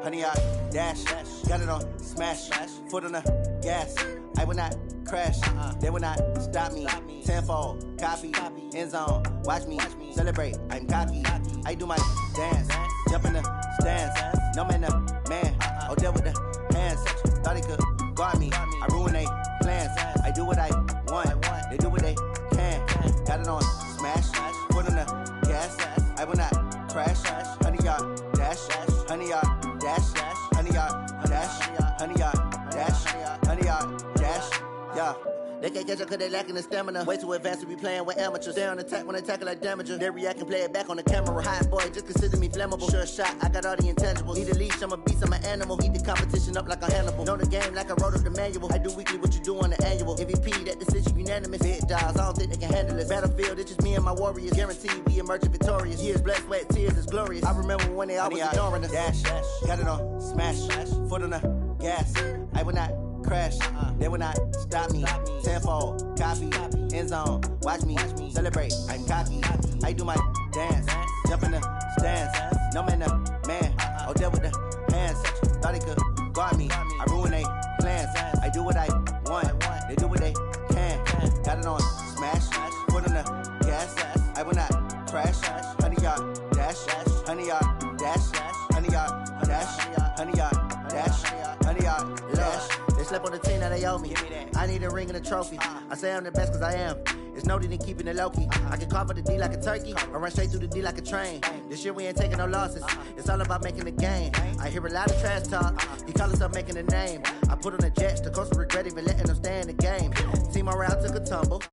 honey, I dash. Got it on smash, foot on the gas. I will not crash, they will not stop me. Tenfold, copy, end zone, watch me celebrate. I'm cocky, I do my dance, jump in the stands. No man, man, I'll deal with the hands. Thought he could guard me, I ruin they plans. I do what I want, they do what they can. Got it on smash, foot on the gas. I will not crash, honey, y'all dash, honey, y'all dash, honey, y'all dash, honey, y'all dash, honey, y'all dash, yeah. They can't catch up cause they lacking the stamina. Way too advanced to be playing with amateurs. Stay on attack when they tackle like damager. They react and play it back on the camera. Hot boy, just consider me flammable. Sure shot, I got all the intangibles. Need a leash, I'm a beast, I'm an animal. Eat the competition up like a Hannibal. Know the game like I wrote up the manual. I do weekly what you do on the annual. MVP, that decision unanimous. Big dials, I don't think they can handle it. Battlefield, it's just me and my warriors. Guaranteed we emerging victorious. Years, blood, sweat, tears, it's glorious. I remember when they always ignoring us. Dash, got it on smash, foot on the gas. I will not crash, they will not stop me. Tenfold, copy, end zone, watch me celebrate. I'm cocky, I do my dance, jump in the stands. No man, man, I'll deal with the hands. Thought he could guard me, I ruin they plans. I do what I want, they do what they can. Got it on smash, foot on the gas. I will not crash, honey, y'all dash, honey, y'all dash, honey, y'all dash, honey, y'all dash, honey, y'all dash. They slept on the team that they owe me. I need a ring and a trophy. I say I'm the best cause I am. It's no need in keeping it low-key. I can carve up the D like a turkey or run straight through the D like a train. This year we ain't taking no losses. It's all about making the game. I hear a lot of trash talk. He call himself making a name. I put on the Jets. The coach will regret even letting them stay in the game. Team morale took a tumble.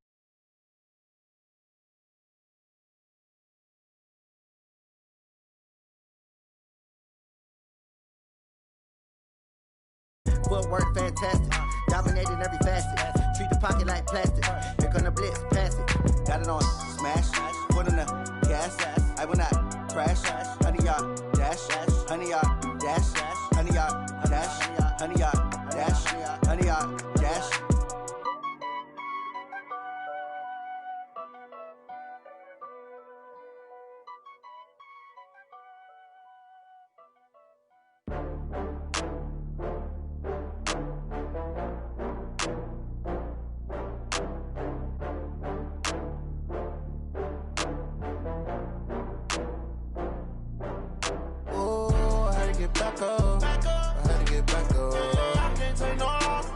Footwork fantastic, dominating every facet. Treat the pocket like plastic. Here come the blitz, pass it. Got it on smash, foot on the gas. I will not crash, honey, y'all dash, honey, y'all dash, honey, y'all dash, honey, y'all dash, honey, y'all dash. Back up. I had to get back up. I can't take no loss.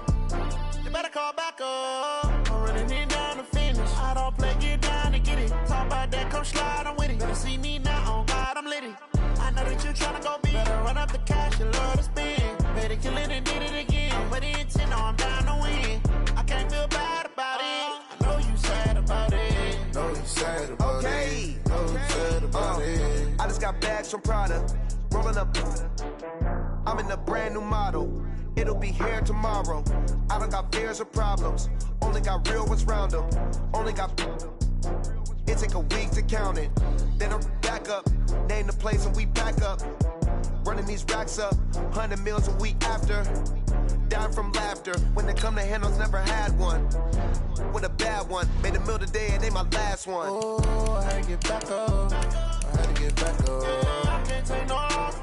You better call back up. I'm running it down to finish. I don't play, get down to get it. Talk about that, come slide, I'm with it. Better see me now, on God, I'm litty. I know that you tryna go big. Better run up the cash, you love to spend. Better kill it and did it again. But the intent, no, I'm down to win. I can't feel bad about it. I know you sad about it. Know you sad about it. Know you sad about it. I just got bags from Prada. Rolling up, I'm in a brand new model. It'll be here tomorrow. I don't got fears or problems. Only got real ones round them. Only got. It take a week to count it. Then I'm back up. Name the place and we back up. Running these racks up. 100 meals a week after. Down from laughter. When they come to handles, never had one. With a bad one. Made a meal today and ain't my last one. Oh, I had to get back up. I had to get back up. I can't take no loss.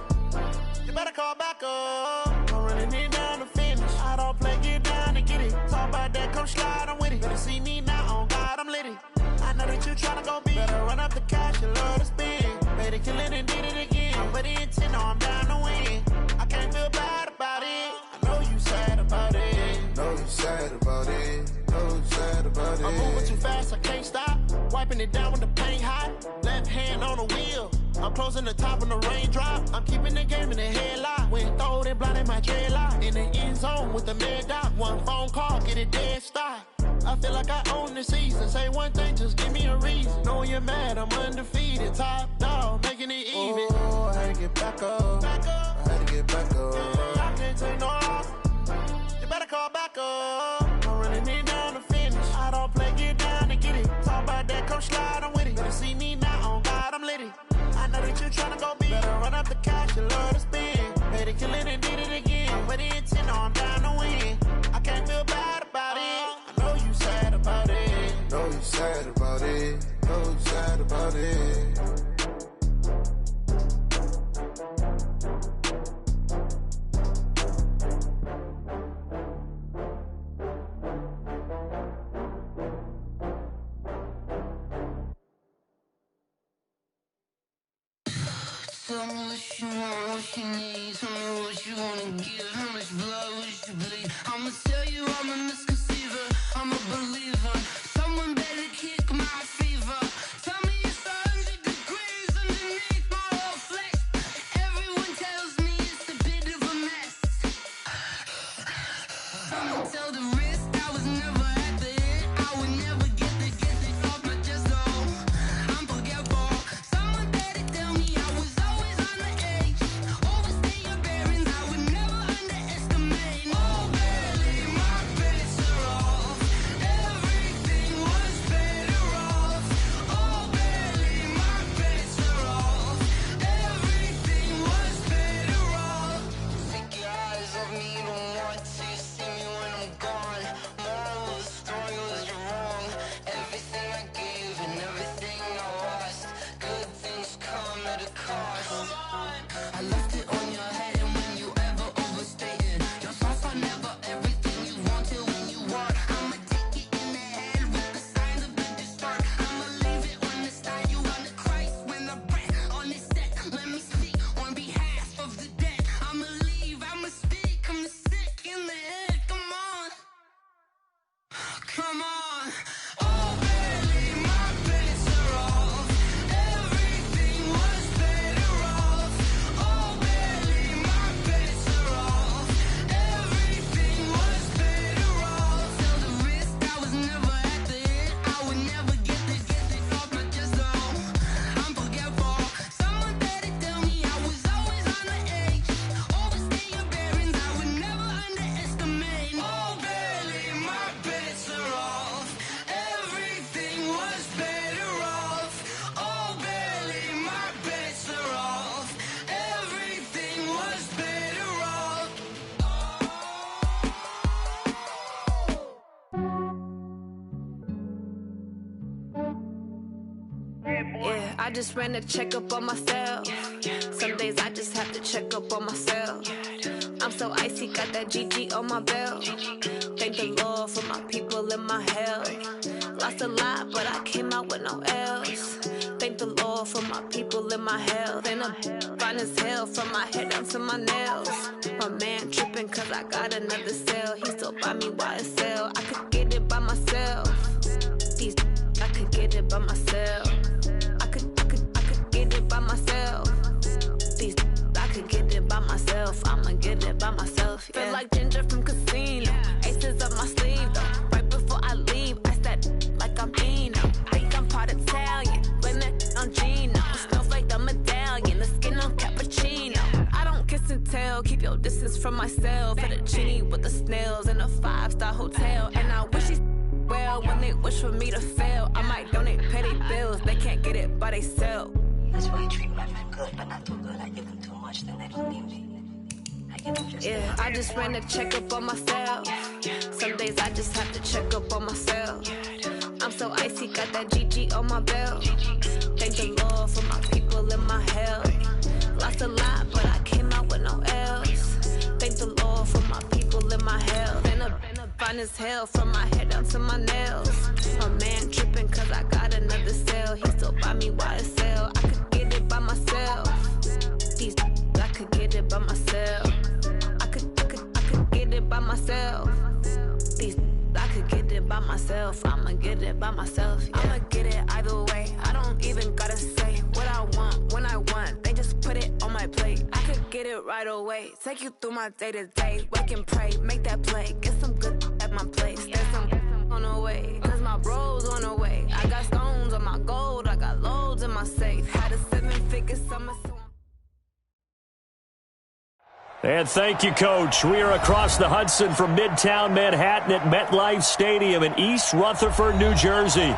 You better call back up. I'm running it down to finish. I don't play, get down to get it. Talk about that, come slide, I'm with it. Better see me now, on God, I'm litty. I know that you tryna go big. Better run up the cash, you love to spend. Better kill it and did it again. But the intent, no, I'm down to win. I can't feel bad about it. I know you sad about it. Know you sad about it. Know you sad about it. I'm moving too fast, I can't stop. Wiping it down with the paint hot. Left hand on the wheel. I'm closing the top when the raindrop. I'm keeping the game in the headlock. When throwed and blinded my dreadlock. In the end zone with the mad dot. One phone call, get it dead stop. I feel like I own the season. Say one thing, just give me a reason. Knowing you're mad, I'm undefeated. Top dog, making it even. Oh, I had to get back up. I had to get back up. I can't take no loss. You better call back up. I'm running it down to finish. I don't play, get down to get it. Talk about that, come slide, I'm with it. Better see me now, on God, I'm litty. I know that you tryna go big. Better run up the cash, you love to spend. Better kill it and did it again. But the intent, no, I'm down to win. I can't feel bad about it. I know you sad about it. Know you sad about it. Know you sad about it. Tell me what you want, what you need. Tell me what you wanna give. How much blood would you bleed? I'ma tell you I'm a misconceiver. I'm a believer. Someone better kick my fever. Tell me it's 100 degrees underneath my whole flesh. Everyone tells me it's a bit of a mess. I'ma tell the risk I was never at the end. I would never get the off my chest. Oh, I'm forgetful. Someone better tell me I was always on the edge. Overstay your bearings. I would never underestimate. Oh, barely my bets are off. Everything was better off. Oh, barely my bets are off. Everything was better off. Take your eyes off me, don't want to see me when I'm gone. Moral of the story was you're wrong. Everything I gave and everything I lost. Good things come at a cost. I left it on your head, and when you ever overstay it, your thoughts are never everything you want till when you want. I'ma take it in the head with the signs of the distort. I'ma leave it on the side. You on the Christ when the breath on this set. Let me speak on behalf of the dead. I'ma leave, I'ma speak. I'm the sick in the head. Come on, come on. Oh, barely my bets are off. Everything was better off. Oh, barely my bets are off. Everything was better off. Tell the risk I was never at the end. I would never get the off my chest. Oh, I'm forgetful. Someone better tell me I was always on the edge. Overstay your bearings. I would never underestimate. Oh, barely my bets are off. Everything was better off. Oh, barely my bets are off. Everything was better off. Yeah, I just ran a checkup on myself. Some days I just have to check up on myself. I'm so icy, got that GG on my belt. Thank the Lord for my people and my health. Lost a lot, but I came out with no L's. Thank the Lord for my people and my health. And I'm fine as hell from my head down to my nails. My man tripping cause I got another cell. He still buy me YSL. I could get it by myself. These I could get it by myself. I could get it by myself. These I could get it by myself. I'ma get it by myself. Yeah. Feel like Ginger from Casino. Aces up my sleeve though. Right before I leave, I said like I'm Dino. Think I'm part Italian. Blame that on Gino. Smells like the medallion. The skin on cappuccino. I don't kiss and tell. Keep your distance from myself. Fettuccine with the snails in a 5-star hotel. And I wish he's well when they wish for me to fail. I might donate petty bills. They can't get it by themselves. That's why you treat my friend good, but not too good. I give them too much, then they don't need me. I give them just Yeah, I just ran a checkup on myself. Some days I just have to check up on myself. I'm so icy, got that GG on my belt. Thank the Lord for my people and my health. Lost a lot, but I came out with no L's. Thank the Lord for my people and my health. And I'm fine as hell from my head down to my nails. My man tripping cause I got another cell. He still buy me YSL. I could get it by myself. These I could get it by myself. I could get it by myself. These I could get it by myself. I'ma get it by myself. Yeah. I'ma get it either way. I don't even gotta say what I want when I want. They just put it on my plate. I could get it right away. Take you through my day to day. Wake and pray, make that play. Get some good at my place. There's some on the way. Cause my bro's on the way. I got stones on my gold. I got loads in my safe. Had a 7-figure summer. And thank you, Coach. We are across the Hudson from Midtown Manhattan at MetLife Stadium in East Rutherford, New Jersey.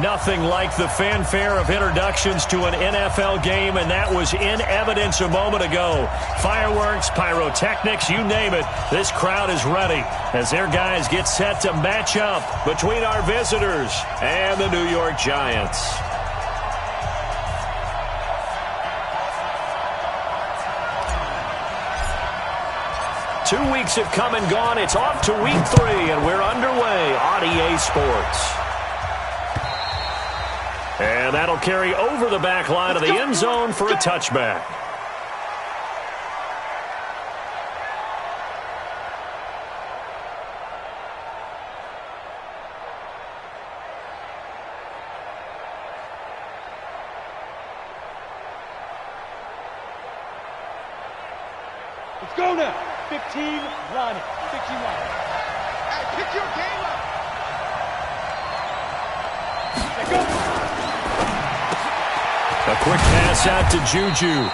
Nothing like the fanfare of introductions to an NFL game, and that was in evidence a moment ago. Fireworks, pyrotechnics, you name it. This crowd is ready as their guys get set to match up between our visitors and the New York Giants. Two weeks have come and gone. It's off to week 3, and we're underway on EA Sports. And that'll carry over the back line of the end zone for a touchback. Let's go now. 15 running. 15 running. Hey, pick your game up. Let's go. A quick pass out to Juju.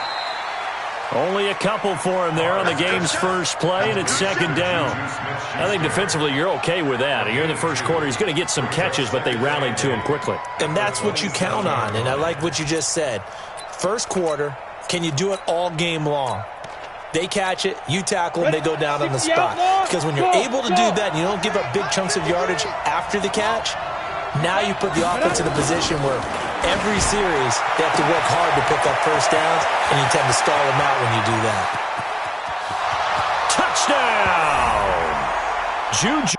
Only a couple for him there on the game's first play, and it's second down. I think defensively you're okay with that. You're in the first quarter. He's going to get some catches, but they rallied to him quickly. And that's what you count on, and I like what you just said. First quarter, can you do it all game long? They catch it, you tackle them, they go down on the spot. Because when you're able to do that and you don't give up big chunks of yardage after the catch, now you put the offense in a position where every series they have to work hard to pick up first downs, and you tend to stall them out when you do that. Touchdown! Juju.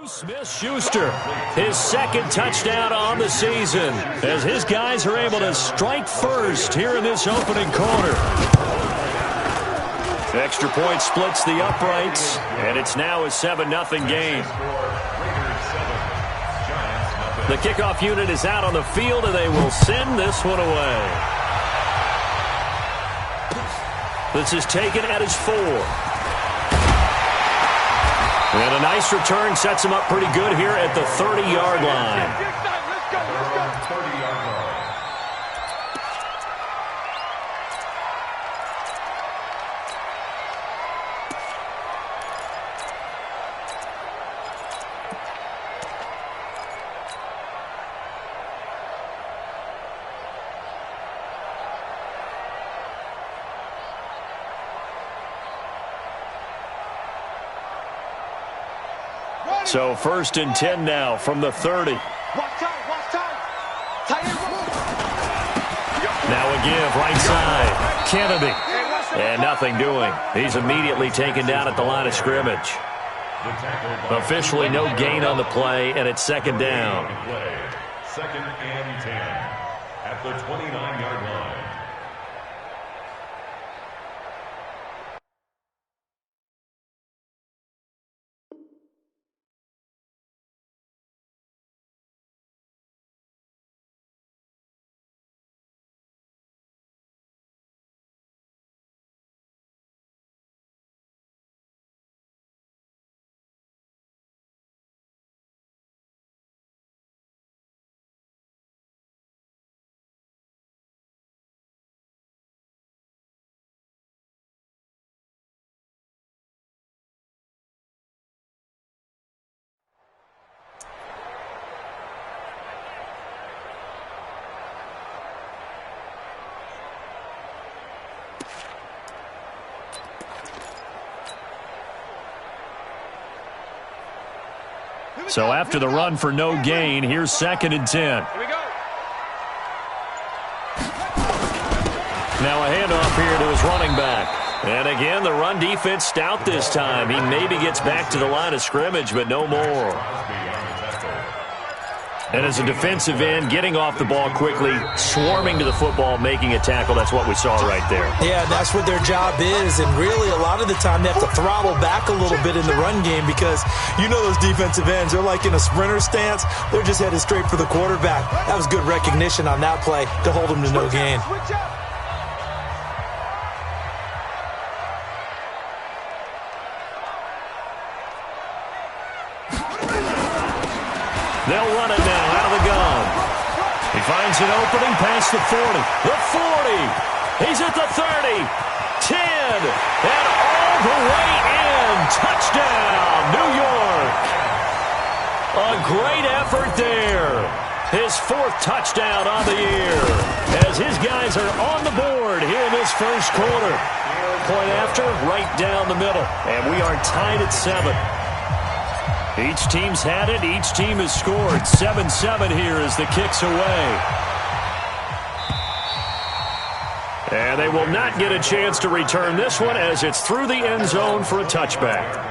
Smith-Schuster, his second touchdown on the season, as his guys are able to strike first here in this opening quarter. Extra point splits the uprights, and it's now a 7-0 game. The kickoff unit is out on the field, and they will send this one away. This is taken at his 4. And a nice return sets him up pretty good here at the 30-yard line. Let's go. 30-yard line. So 1st and 10 now from the 30. Watch time. Now a give right side. Kennedy. And nothing doing. He's immediately taken down at the line of scrimmage. Officially no gain on the play, and it's second down. 2nd and 10 at the 29-yard line. So after the run for no gain, here's 2nd and 10. Here we go. Now a handoff here to his running back. And again, the run defense stout this time. He maybe gets back to the line of scrimmage, but no more. And as a defensive end, getting off the ball quickly, swarming to the football, making a tackle, that's what we saw right there. Yeah, that's what their job is, and really a lot of the time they have to throttle back a little bit in the run game because you know those defensive ends, they're like in a sprinter stance. They're just headed straight for the quarterback. That was good recognition on that play to hold them to no gain. Switch up. finds an opening past the 40. The 40. He's at the 30. 10. And all the way in. Touchdown, New York. A great effort there. His 4th touchdown on the year. As his guys are on the board here in this first quarter. Point after, right down the middle. And we are tied at 7. Each team's had it. Each team has scored. 7-7 here as the kick's away. And they will not get a chance to return this one as it's through the end zone for a touchback.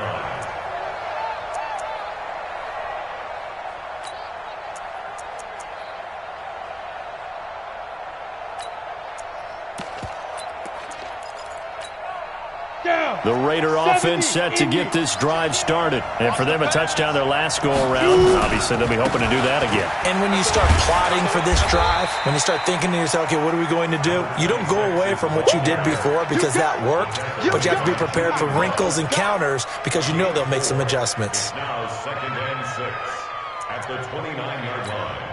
The Raider offense set to get this drive started. And for them, a touchdown their last go-around. Obviously, they'll be hoping to do that again. And when you start plotting for this drive, when you start thinking to yourself, okay, what are we going to do? You don't go away from what you did before because that worked, but you have to be prepared for wrinkles and counters because you know they'll make some adjustments. Now 2nd and 6 at the 29-yard line.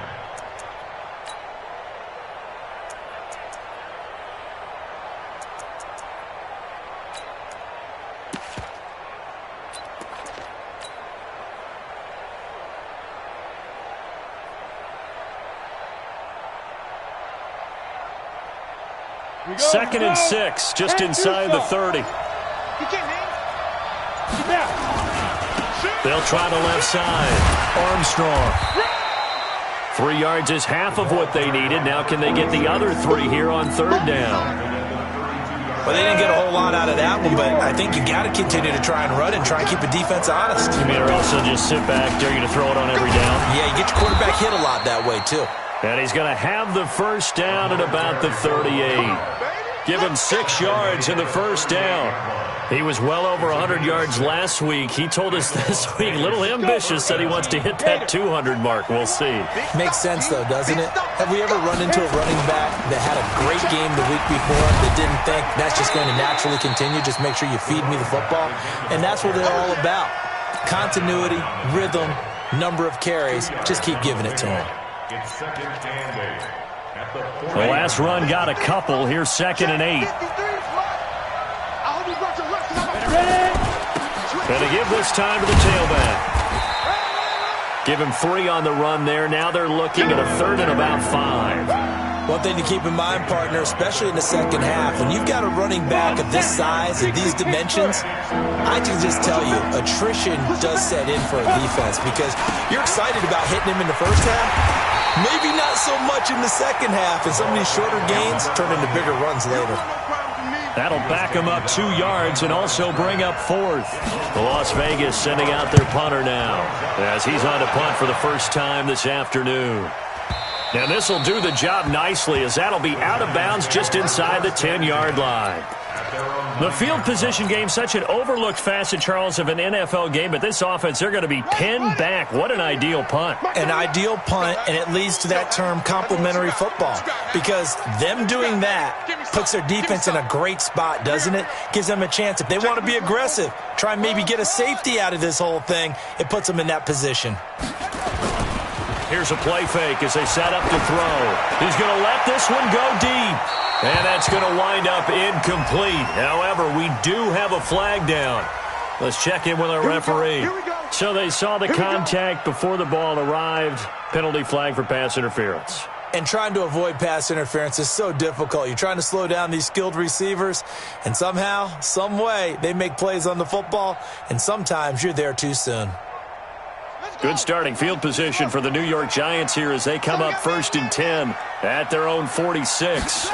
Second and 6, just inside the 30. They'll try the left side. Armstrong. 3 yards is half of what they needed. Now can they get the other 3 here on 3rd down? Well, they didn't get a whole lot out of that one, but I think you got to continue to try and run and try and keep the defense honest. You mean, or also just sit back, dare you to throw it on every down? Yeah, you get your quarterback hit a lot that way, too. And he's going to have the first down at about the 38. Give him 6 yards in the first down. He was well over 100 yards last week. He told us this week, a little ambitious, said he wants to hit that 200 mark. We'll see. Makes sense, though, doesn't it? Have we ever run into a running back that had a great game the week before that didn't think that's just going to naturally continue? Just make sure you feed me the football. And that's what they're all about. Continuity, rhythm, number of carries. Just keep giving it to him. It's 2nd and 8. The last run got a couple. Here's 2nd and 8. Gonna give this time to the tailback. Give him 3 on the run there. Now they're looking at a 3rd and about 5. One thing to keep in mind, partner, especially in the second half, when you've got a running back of this size and these dimensions, I can just tell you, attrition does set in for a defense because you're excited about hitting him in the first half. Maybe not so much in the second half, and some of these shorter gains turn into bigger runs later. That'll back him up 2 yards and also bring up 4th. The Las Vegas sending out their punter now as he's on to punt for the first time this afternoon. And this will do the job nicely as that'll be out of bounds just inside the 10-yard line. The field position game, such an overlooked facet, Charles, of an NFL game, but this offense, they're going to be pinned back. What an ideal punt. An ideal punt, and it leads to that term complementary football because them doing that puts their defense in a great spot, doesn't it? Gives them a chance. If they want to be aggressive, try and maybe get a safety out of this whole thing, it puts them in that position. Here's a play fake as they set up to throw. He's going to let this one go deep. And that's going to wind up incomplete. However, we do have a flag down. Let's check in with our referee. So they saw the contact before the ball arrived. Penalty flag for pass interference. And trying to avoid pass interference is so difficult. You're trying to slow down these skilled receivers, and somehow, some way, they make plays on the football, and sometimes you're there too soon. Good starting field position for the New York Giants here as they come up 1st and 10 at their own 46.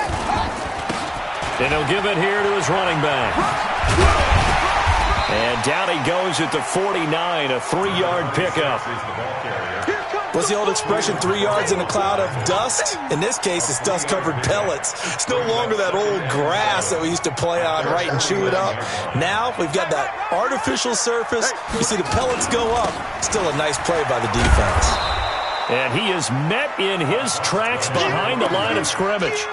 And he'll give it here to his running back. And down he goes at the 49, a 3-yard pickup. What's the old expression, 3 yards in a cloud of dust? In this case, it's dust-covered pellets. It's no longer that old grass that we used to play on, right, and chew it up. Now we've got that artificial surface. You see the pellets go up. Still a nice play by the defense. And he is met in his tracks behind the line of scrimmage.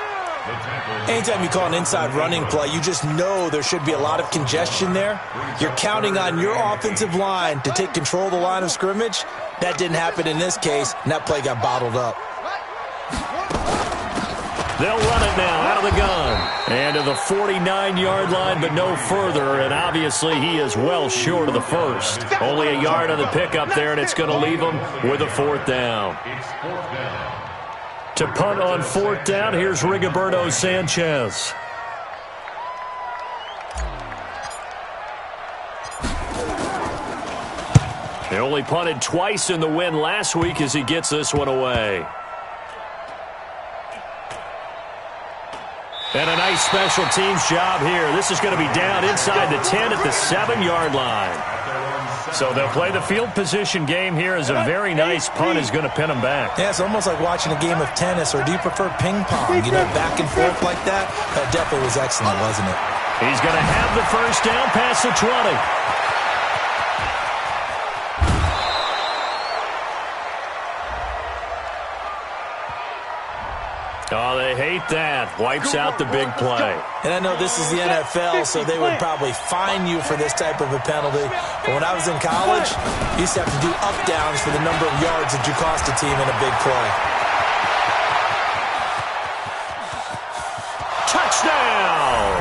Anytime you call an inside running play, you just know there should be a lot of congestion there. You're counting on your offensive line to take control of the line of scrimmage. That didn't happen in this case, and that play got bottled up. They'll run it now out of the gun. And to the 49-yard line, but no further. And obviously he is well short of the first. Only a yard on the pickup there, and it's going to leave him with a 4th down. To punt on 4th down, here's Rigoberto Sanchez. They only punted twice in the win last week as he gets this one away. And a nice special teams job here. This is going to be down inside the 10 at the 7-yard line. So they'll play the field position game here as a very nice punt is going to pin them back. Yeah, it's almost like watching a game of tennis, or do you prefer ping pong? You know, back and forth like that? That definitely was excellent, wasn't it? He's going to have the first down past the 20. Oh, they hate that. Wipes out the big play. And I know this is the NFL, so they would probably fine you for this type of a penalty. But when I was in college, you used to have to do up-downs for the number of yards that you cost a team in a big play. Touchdown!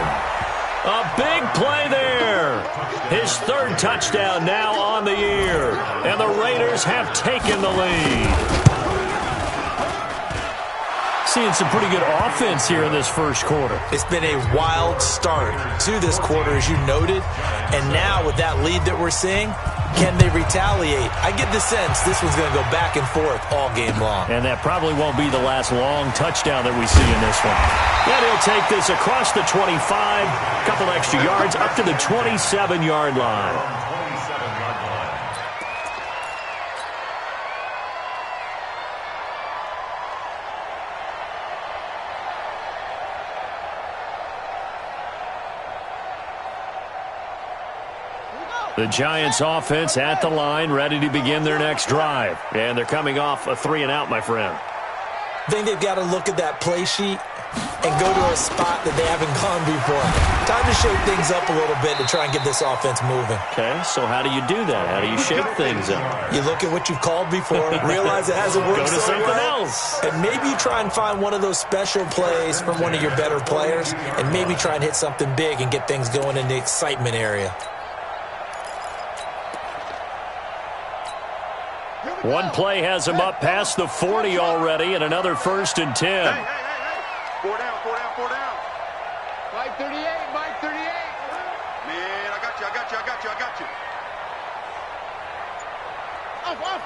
A big play there. His 3rd touchdown now on the year. And the Raiders have taken the lead. Seeing some pretty good offense here in this first quarter. It's been a wild start to this quarter, as you noted. And now with that lead that we're seeing, can they retaliate? I get the sense this one's going to go back and forth all game long. And that probably won't be the last long touchdown that we see in this one. And he'll take this across the 25, a couple extra yards, up to the 27-yard line. The Giants offense at the line, ready to begin their next drive. And they're coming off a 3-and-out, my friend. I think they've got to look at that play sheet and go to a spot that they haven't gone before. Time to shake things up a little bit to try and get this offense moving. Okay, so how do you do that? How do you shake things up? You look at what you've called before, realize it hasn't worked go to so something well, else. and maybe you try and find one of those special plays from one of your better players, and maybe try and hit something big and get things going in the excitement area. One play has him up past the 40 already, and another 1st and 10. Hey. 4 down. Mike 38. Man, I got you. Off.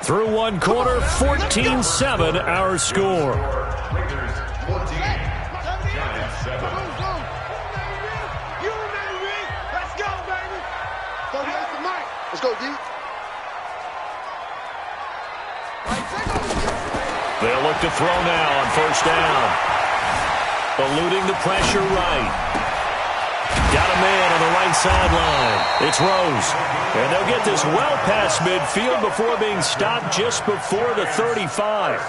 Through one quarter, 14-7 our score. Raiders 14, Giants 7. Let's go, D. They'll look to throw now on 1st down. Eluding the pressure right. Got a man on the right sideline. It's Rose. And they'll get this well past midfield before being stopped just before the 35.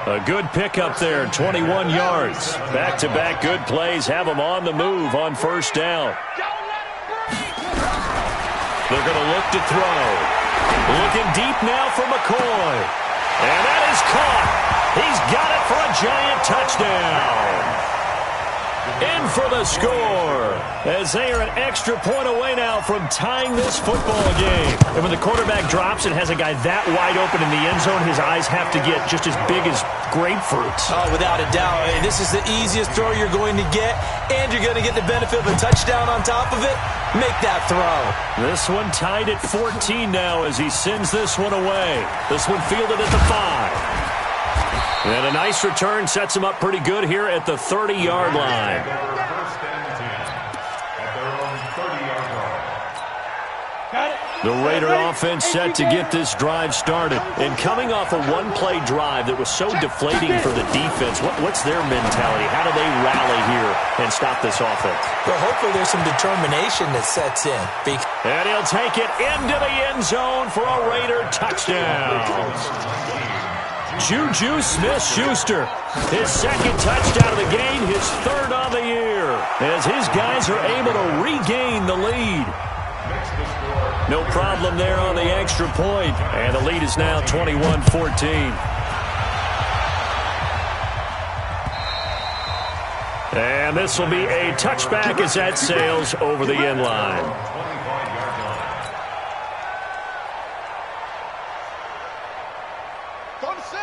A good pickup there, 21 yards. Back-to-back good plays have them on the move on 1st down. They're going to look to throw. Looking deep now for McCoy. And that is caught. He's got it for a Giant touchdown. In for the score, as they are an extra point away now from tying this football game. And when the quarterback drops and has a guy that wide open in the end zone, his eyes have to get just as big as grapefruits. Oh, without a doubt. This is the easiest throw you're going to get, and you're going to get the benefit of a touchdown on top of it. Make that throw. This one tied at 14 now as he sends this one away. This one fielded at the 5. And a nice return sets him up pretty good here at the 30-yard line. First and 10 at their own 30-yard line. The Raider offense set to get this drive started. And coming off a one-play drive that was so deflating for the defense, what's their mentality? How do they rally here and stop this offense? Well, hopefully there's some determination that sets in. And he'll take it into the end zone for a Raider touchdown. Juju Smith-Schuster, his 2nd touchdown of the game, his 3rd on the year, as his guys are able to regain the lead. No problem there on the extra point, and the lead is now 21-14. And this will be a touchback as that sails over the end line.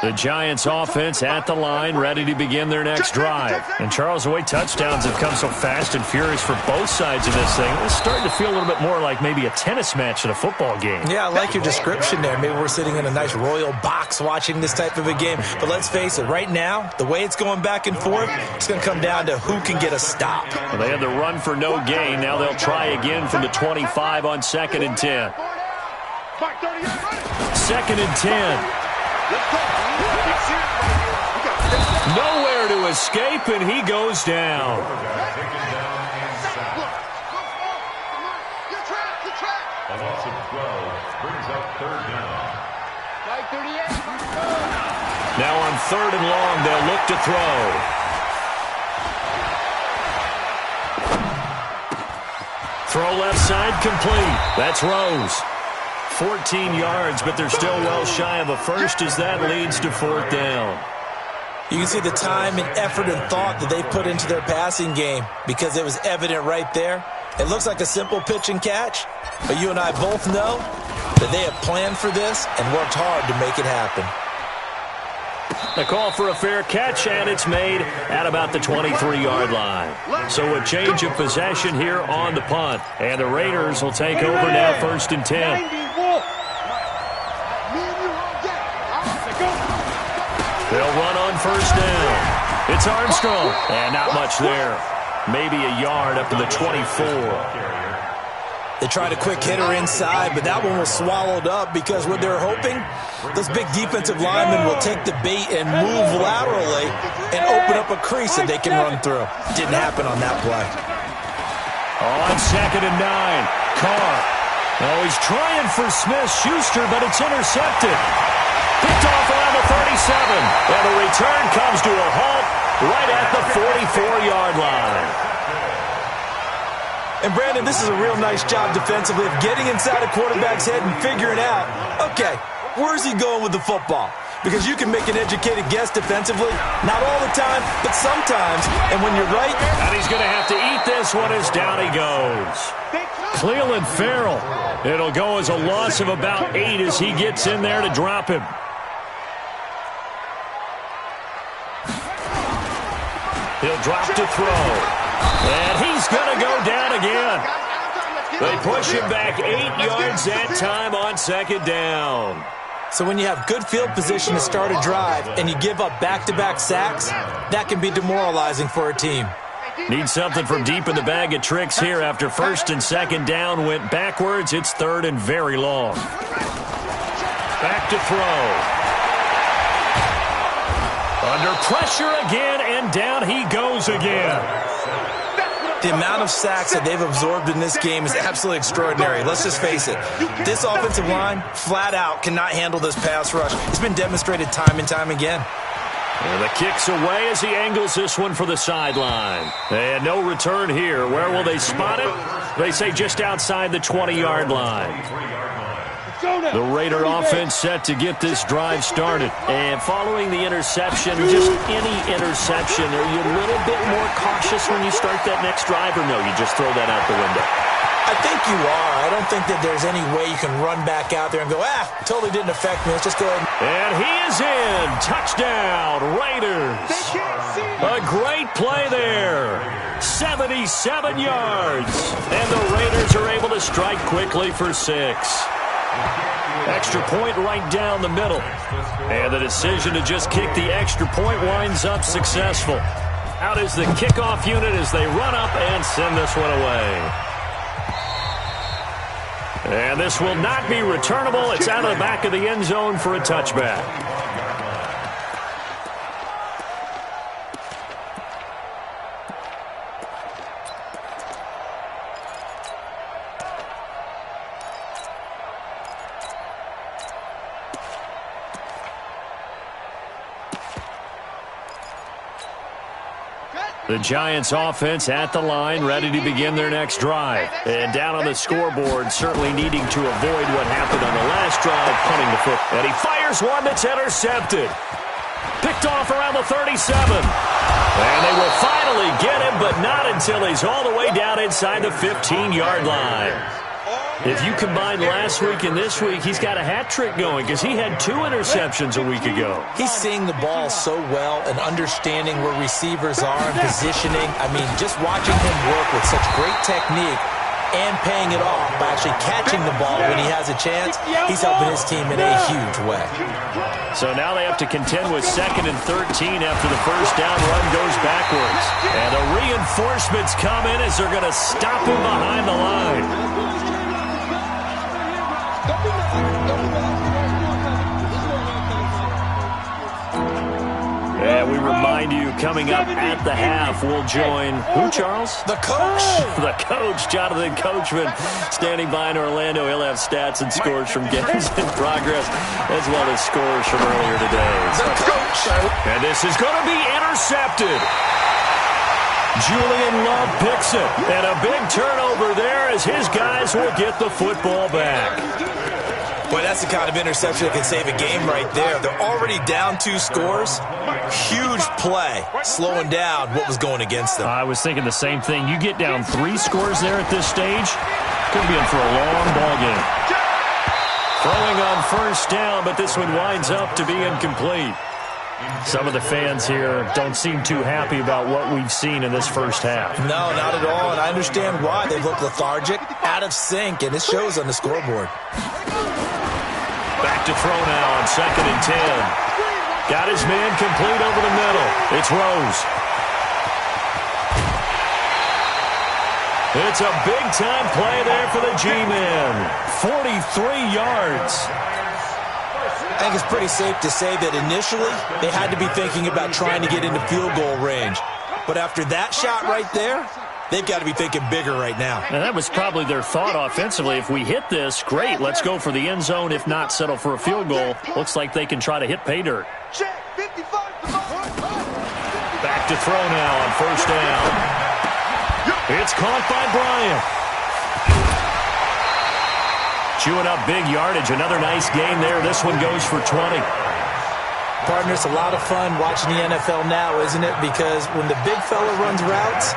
The Giants offense at the line, ready to begin their next drive. And Charles, the way touchdowns have come so fast and furious for both sides of this thing, it's starting to feel a little bit more like maybe a tennis match than a football game. Yeah, I like your description there. Maybe we're sitting in a nice royal box watching this type of a game. But let's face it, right now, the way it's going back and forth, it's going to come down to who can get a stop. Well, they had the run for no gain. Now they'll try again from the 25 on 2nd and 10. 2nd and 10. Nowhere to escape, and he goes down. A loss of 12 brings up 3rd down. Now on 3rd and long, they'll look to throw. Throw left side complete. That's Rose. 14 yards, but they're still well shy of a first as that leads to 4th down. You can see the time and effort and thought that they put into their passing game because it was evident right there. It looks like a simple pitch and catch, but you and I both know that they have planned for this and worked hard to make it happen. A call for a fair catch, and it's made at about the 23-yard line. So a change of possession here on the punt, and the Raiders will take over now 1st and 10. They'll run on 1st down. It's Armstrong, and not much there. Maybe a yard up to the 24. They tried a quick hitter inside, but that one was swallowed up because what they're hoping, those big defensive linemen will take the bait and move laterally and open up a crease that they can run through. Didn't happen on that play. On 2nd and 9, Carr. Oh, he's trying for Smith-Schuster, but it's intercepted. Picked off around the 37, and the return comes to a halt right at the 44-yard line. And, Brandon, this is a real nice job defensively of getting inside a quarterback's head and figuring out, okay, where's he going with the football? Because you can make an educated guess defensively, not all the time, but sometimes, and when you're right. And he's going to have to eat this one as down he goes. Cleveland Farrell. It'll go as a loss of about 8 as he gets in there to drop him. He'll drop to throw. And he's going to go down again. They push him back 8 yards that time on 2nd down. So when you have good field position to start a drive and you give up back-to-back sacks, that can be demoralizing for a team. Need something from deep in the bag of tricks here after 1st and 2nd down went backwards. It's 3rd and very long. Back to throw. Under pressure again, and down he goes again. The amount of sacks that they've absorbed in this game is absolutely extraordinary. Let's just face it. This offensive line, flat out, cannot handle this pass rush. It's been demonstrated time and time again. And the kick's away as he angles this one for the sideline. And no return here. Where will they spot it? They say just outside the 20-yard line. The Raider offense set to get this drive started. And following the interception, just any interception, are you a little bit more cautious when you start that next drive, or no, you just throw that out the window? I think you are. I don't think that there's any way you can run back out there and go, totally didn't affect me. Let's just go ahead. And he is in. Touchdown, Raiders. A great play there. 77 yards. And the Raiders are able to strike quickly for 6. Extra point right down the middle. And the decision to just kick the extra point winds up successful. Out is the kickoff unit as they run up and send this one away. And this will not be returnable. It's out of the back of the end zone for a touchback. The Giants offense at the line, ready to begin their next drive. And down on the scoreboard, certainly needing to avoid what happened on the last drive, punting the foot. And he fires one that's intercepted. Picked off around the 37. And they will finally get him, but not until he's all the way down inside the 15-yard line. If you combine last week and this week, he's got a hat trick going because he had 2 interceptions a week ago. He's seeing the ball so well and understanding where receivers are and positioning. I mean, just watching him work with such great technique and paying it off by actually catching the ball when he has a chance, he's helping his team in a huge way. So now they have to contend with 2nd and 13 after the first down run goes backwards. And the reinforcements come in as they're going to stop him behind the line. And we remind you, coming up at the half, we'll join who, Charles? The coach. The coach, Jonathan Coachman, standing by in Orlando. He'll have stats and scores from games in progress, as well as scores from earlier today. The coach. And this is going to be intercepted. Julian Love picks it. And a big turnover there as his guys will get the football back. Boy, that's the kind of interception that can save a game right there. They're already down 2 scores. Huge play, slowing down what was going against them. I was thinking the same thing. You get down 3 scores there at this stage, could be in for a long ball game. Throwing on first down, but this one winds up to be incomplete. Some of the fans here don't seem too happy about what we've seen in this first half. No, not at all, and I understand why. They've looked lethargic, out of sync, and it shows on the scoreboard. Back to throw now on 2nd and 10. Got his man complete over the middle. It's Rose. It's a big-time play there for the G-Man. 43 yards. I think it's pretty safe to say that initially they had to be thinking about trying to get into field goal range. But after that shot right there, they've got to be thinking bigger right now. And that was probably their thought offensively. If we hit this, great, let's go for the end zone. If not, settle for a field goal. Looks like they can try to hit pay dirt. Back to throw now on first down. It's caught by Bryant. Chewing up big yardage. Another nice gain there. This one goes for 20. Partner, it's a lot of fun watching the NFL now, isn't it? Because when the big fella runs routes,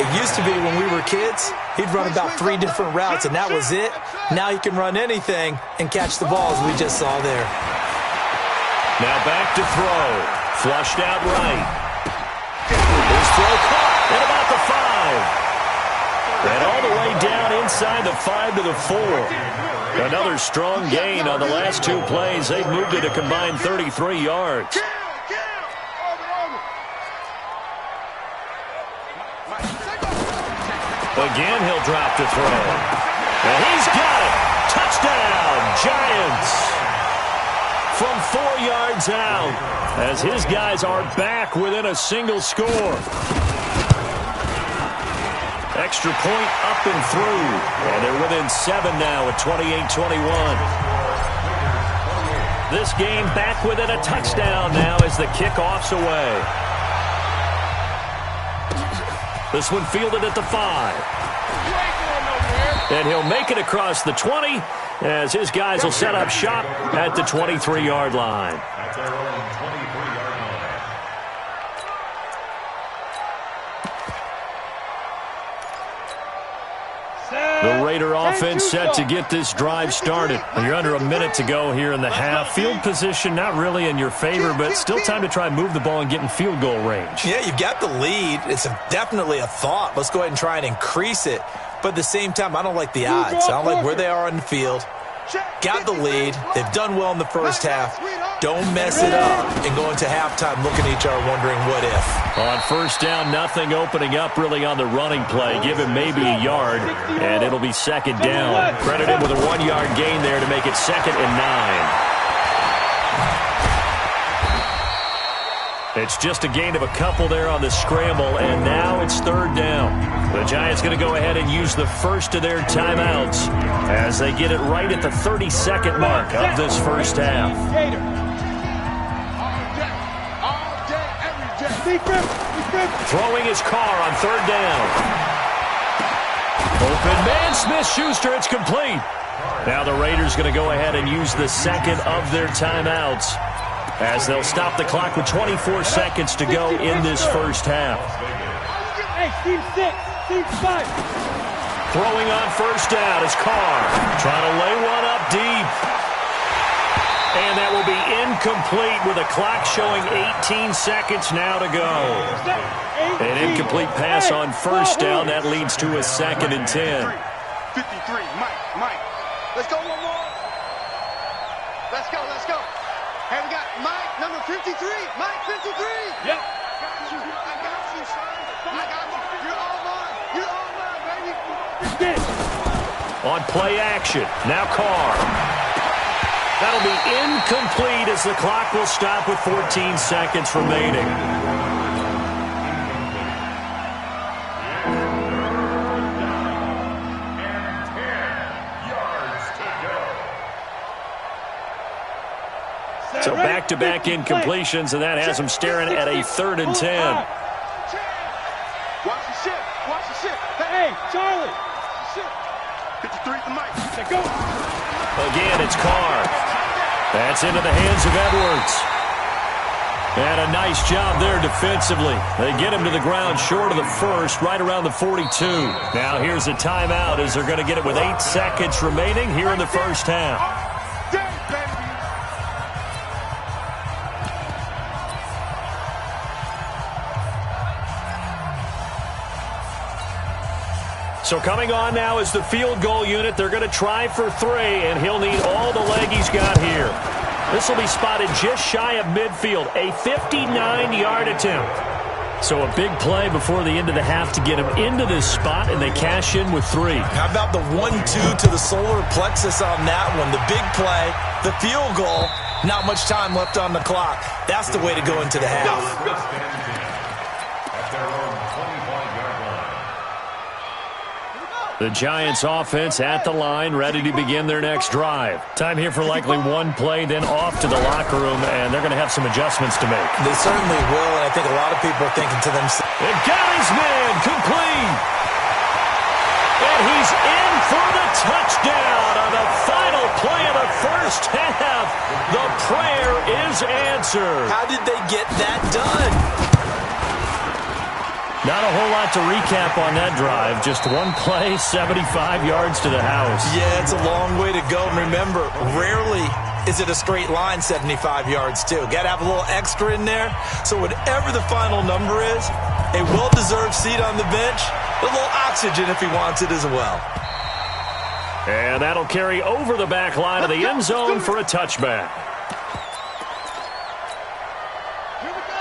it used to be when we were kids, he'd run about 3 different routes, and that was it. Now he can run anything and catch the ball, as we just saw there. Now back to throw. Flushed out right. His throw caught at about the 5. And all the way down inside the 5 to the 4. Another strong gain on the last 2 plays. They've moved it a combined 33 yards. Again, he'll drop to throw. And he's got it. Touchdown, Giants. From 4 yards out, as his guys are back within a single score. Extra point up and through. And they're within 7 now at 28-21. This game back within a touchdown now as the kickoff's away. This one fielded at the 5. And he'll make it across the 20 as his guys will set up shop at the 23-yard line. The Raider offense set to get this drive started. You're under a minute to go here in the half. Field position not really in your favor, but still time to try and move the ball and get in field goal range. Yeah, you've got the lead. It's definitely a thought. Let's go ahead and try and increase it. But at the same time, I don't like the odds. I don't like where they are on the field. Got the lead. They've done well in the first half. Don't mess it up and go into halftime looking at each other wondering what if. On first down, nothing opening up really on the running play. Give him maybe a yard, and it'll be second down. Credit him with a 1-yard gain there to make it 2nd and 9. It's just a gain of a couple there on the scramble, and now it's 3rd down. The Giants going to go ahead and use the first of their timeouts as they get it right at the 32nd mark of this first half. Throwing his car on 3rd down. Open man, Smith-Schuster, it's complete. Now the Raiders going to go ahead and use the second of their timeouts as they'll stop the clock with 24 seconds to go in this first half. Hey, team 6, team 5. Throwing on first down is Carr. Trying to lay one up deep. And that will be incomplete with a clock showing 18 seconds now to go. An incomplete pass on first down. That leads to a 2nd and 10. 53, Mike. Let's go one more. Let's go. Hey, we got Mike, number 53. Mike, 53. Yep. I got you, son. I got you. You're all mine, baby. On play action, now Carr. That'll be incomplete as the clock will stop with 14 seconds remaining. So back-to-back incompletions, and that has them staring at a 3rd and 10. Watch the ship. Hey, Charlie. 53 to Mike. Go. Again, it's Carr. That's into the hands of Edwards. And a nice job there defensively. They get him to the ground short of the first, right around the 42. Now here's a timeout as they're going to get it with 8 seconds remaining here in the first half. So coming on now is the field goal unit. They're going to try for 3, and he'll need all the leg he's got here. This will be spotted just shy of midfield, a 59-yard attempt. So a big play before the end of the half to get him into this spot, and they cash in with 3. How about the 1-2 to the solar plexus on that one? The big play, the field goal, not much time left on the clock. That's the way to go into the half. The Giants offense at the line, ready to begin their next drive. Time here for likely one play, then off to the locker room, and they're going to have some adjustments to make. They certainly will, and I think a lot of people are thinking to themselves, They got his man complete. And he's in for the touchdown on the final play of the first half. The prayer is answered. how did they get that done? Not a whole lot to recap on that drive. Just one play, 75 yards to the house. Yeah, it's a long way to go. And remember, rarely is it a straight line 75 yards, too. Got to have a little extra in there. So whatever the final number is, a well-deserved seat on the bench, a little oxygen if he wants it as well. And that'll carry over the back line of the end zone for a touchback.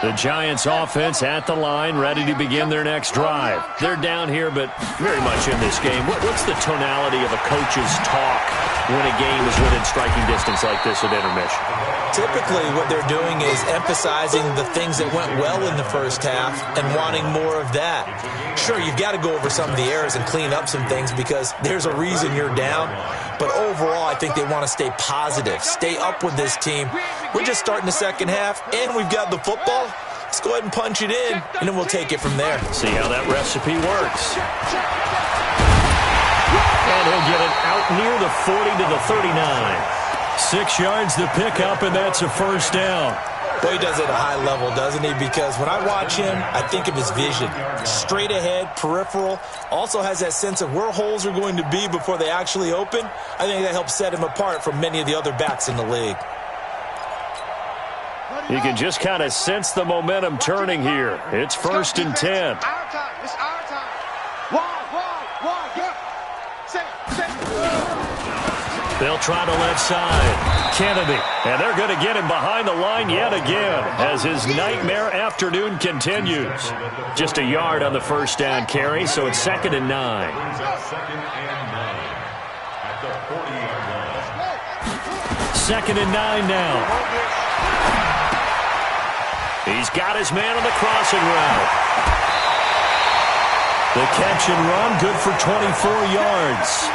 The Giants offense at the line, ready to begin their next drive. They're down here, but very much in this game. What's the tonality of a coach's talk when a game is within striking distance like this at intermission? Typically, what they're doing is emphasizing the things that went well in the first half and wanting more of that. Sure, you've got to go over some of the errors and clean up some things because there's a reason you're down. But overall, I think they want to stay positive, stay up with this team. We're just starting the second half, and we've got the football. Let's go ahead and punch it in, and then we'll take it from there. See how that recipe works. And he'll get it out near the 40 to the 39. 6 yards to pick up, and that's a first down. Well, he does it at a high level, doesn't he? Because when I watch him, I think of his vision. Straight ahead, peripheral. Also has that sense of where holes are going to be before they actually open. I think that helps set him apart from many of the other backs in the league. You can just kind of sense the momentum turning here. It's 1st and 10. Our time. It's our time. Wide. Get. Set. They'll try the left side. Kennedy. And they're going to get him behind the line yet again as his nightmare afternoon continues. Just a yard on the first down carry, so it's 2nd and 9. Second and 9 at the 40-yard line. 2nd and 9 now. He's got his man on the crossing route. The catch and run, good for 24 yards.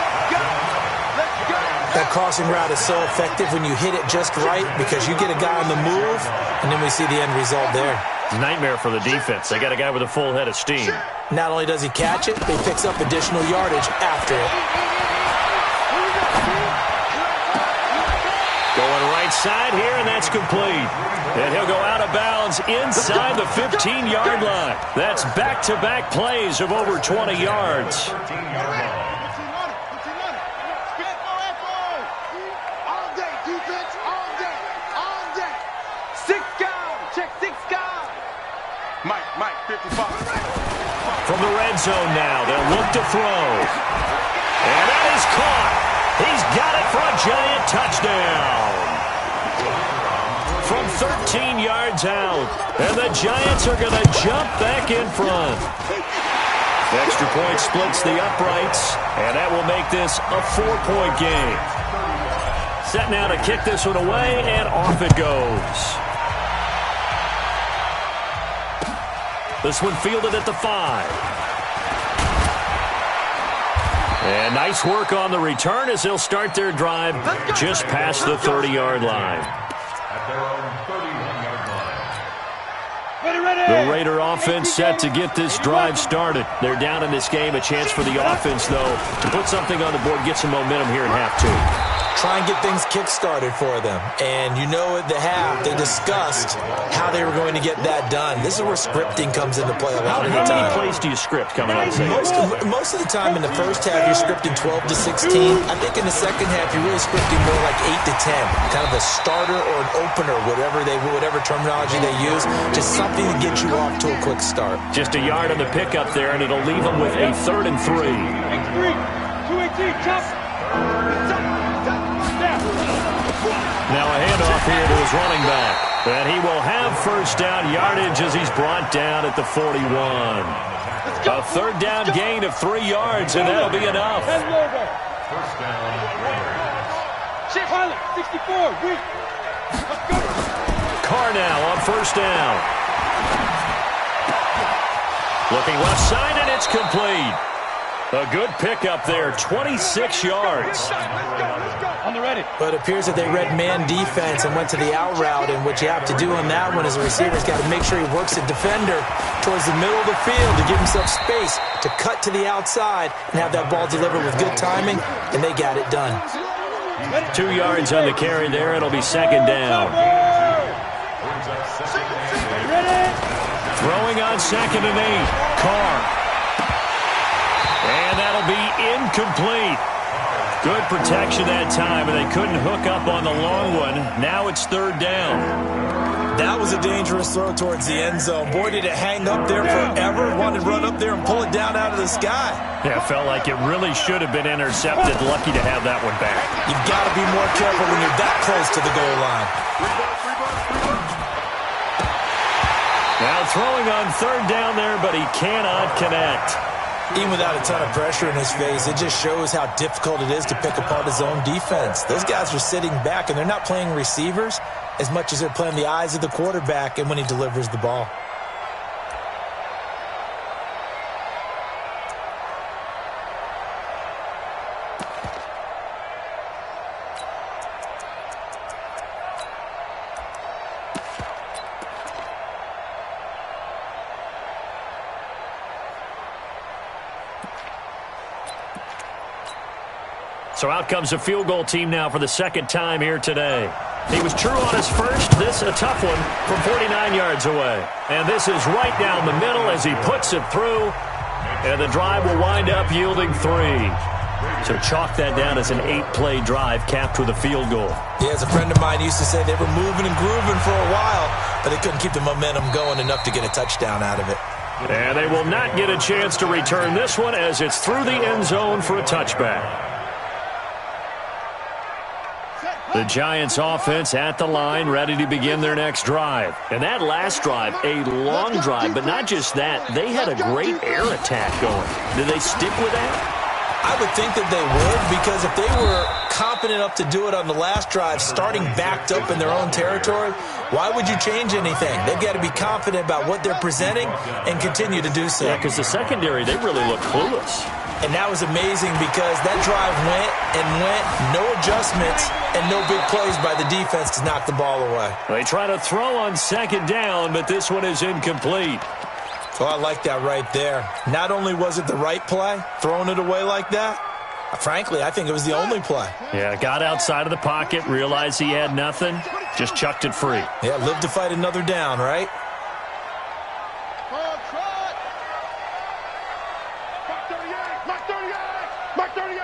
That crossing route is so effective when you hit it just right because you get a guy on the move, and then we see the end result there. It's a nightmare for the defense. They got a guy with a full head of steam. Not only does he catch it, but he picks up additional yardage after it. Going right side here, and that's complete. And he'll go out of bounds inside the 15-yard line. That's back-to-back plays of over 20 yards. Mike, 55. From the red zone now, they'll look to throw. And that is caught. He's got it for a giant touchdown. From 13 yards out. And the Giants are going to jump back in front. Extra point splits the uprights. And that will make this a 4-point game. Set now to kick this one away, and off it goes. This one fielded at the 5. And nice work on the return as they'll start their drive just past the 30-yard line. At their own 31-yard line. The Raider offense set to get this drive started. They're down in this game. A chance for the offense, though, to put something on the board, get some momentum here in half 2. Try and get things kick-started for them. And you know at the half, they discussed how they were going to get that done. This is where scripting comes into play a lot of the time. How many plays do you script coming out? Most of the time in the first half, you're scripting 12 to 16. I think in the second half, you're really scripting more like 8 to 10. Kind of a starter or an opener, whatever terminology they use. Just something to get you off to a quick start. Just a yard on the pickup there, and it'll leave them with a 3rd and 3. 218, chop. Now a handoff here to his running back. And he will have first down yardage as he's brought down at the 41. A 3rd down gain of 3 yards, and that'll be enough. First down. 64. Carr now on first down. Looking left side, and it's complete. A good pickup there, 26 yards. On the ready. But it appears that they read man defense and went to the out route, and what you have to do on that one is the receiver's got to make sure he works the defender towards the middle of the field to give himself space to cut to the outside and have that ball delivered with good timing, and they got it done. 2 yards on the carry there. It'll be 2nd down. Throwing on 2nd and 8. Carr. And that'll be incomplete. Good protection that time, and they couldn't hook up on the long one. Now it's 3rd down. That was a dangerous throw towards the end zone. Boy, did it hang up there forever. Wanted to run up there and pull it down out of the sky. Yeah, it felt like it really should have been intercepted. Lucky to have that one back. You've got to be more careful when you're that close to the goal line. Now throwing on 3rd down there, but he cannot connect. Even without a ton of pressure in his face, it just shows how difficult it is to pick apart his own defense. Those guys are sitting back, and they're not playing receivers as much as they're playing the eyes of the quarterback and when he delivers the ball. So out comes a field goal team now for the 2nd time here today. He was true on his first. This a tough one from 49 yards away. And this is right down the middle as he puts it through. And the drive will wind up yielding 3. So chalk that down as an 8-play drive capped with a field goal. Yeah, as a friend of mine used to say, they were moving and grooving for a while, but they couldn't keep the momentum going enough to get a touchdown out of it. And they will not get a chance to return this one as it's through the end zone for a touchback. The Giants offense at the line, ready to begin their next drive. And that last drive, a long drive, but not just that. They had a great air attack going. Did they stick with that? I would think that they would, because if they were confident enough to do it on the last drive, starting backed up in their own territory, why would you change anything? They've got to be confident about what they're presenting and continue to do so. Yeah, because the secondary, they really look clueless. And that was amazing because that drive went and went, no adjustments, and no big plays by the defense to knock the ball away. They try to throw on 2nd down, but this one is incomplete. Oh, I like that right there. Not only was it the right play, throwing it away like that, Frankly, I think it was the only play. Yeah, got outside of the pocket, realized he had nothing, just chucked it free. Yeah, live to fight another down, right? Mark 38!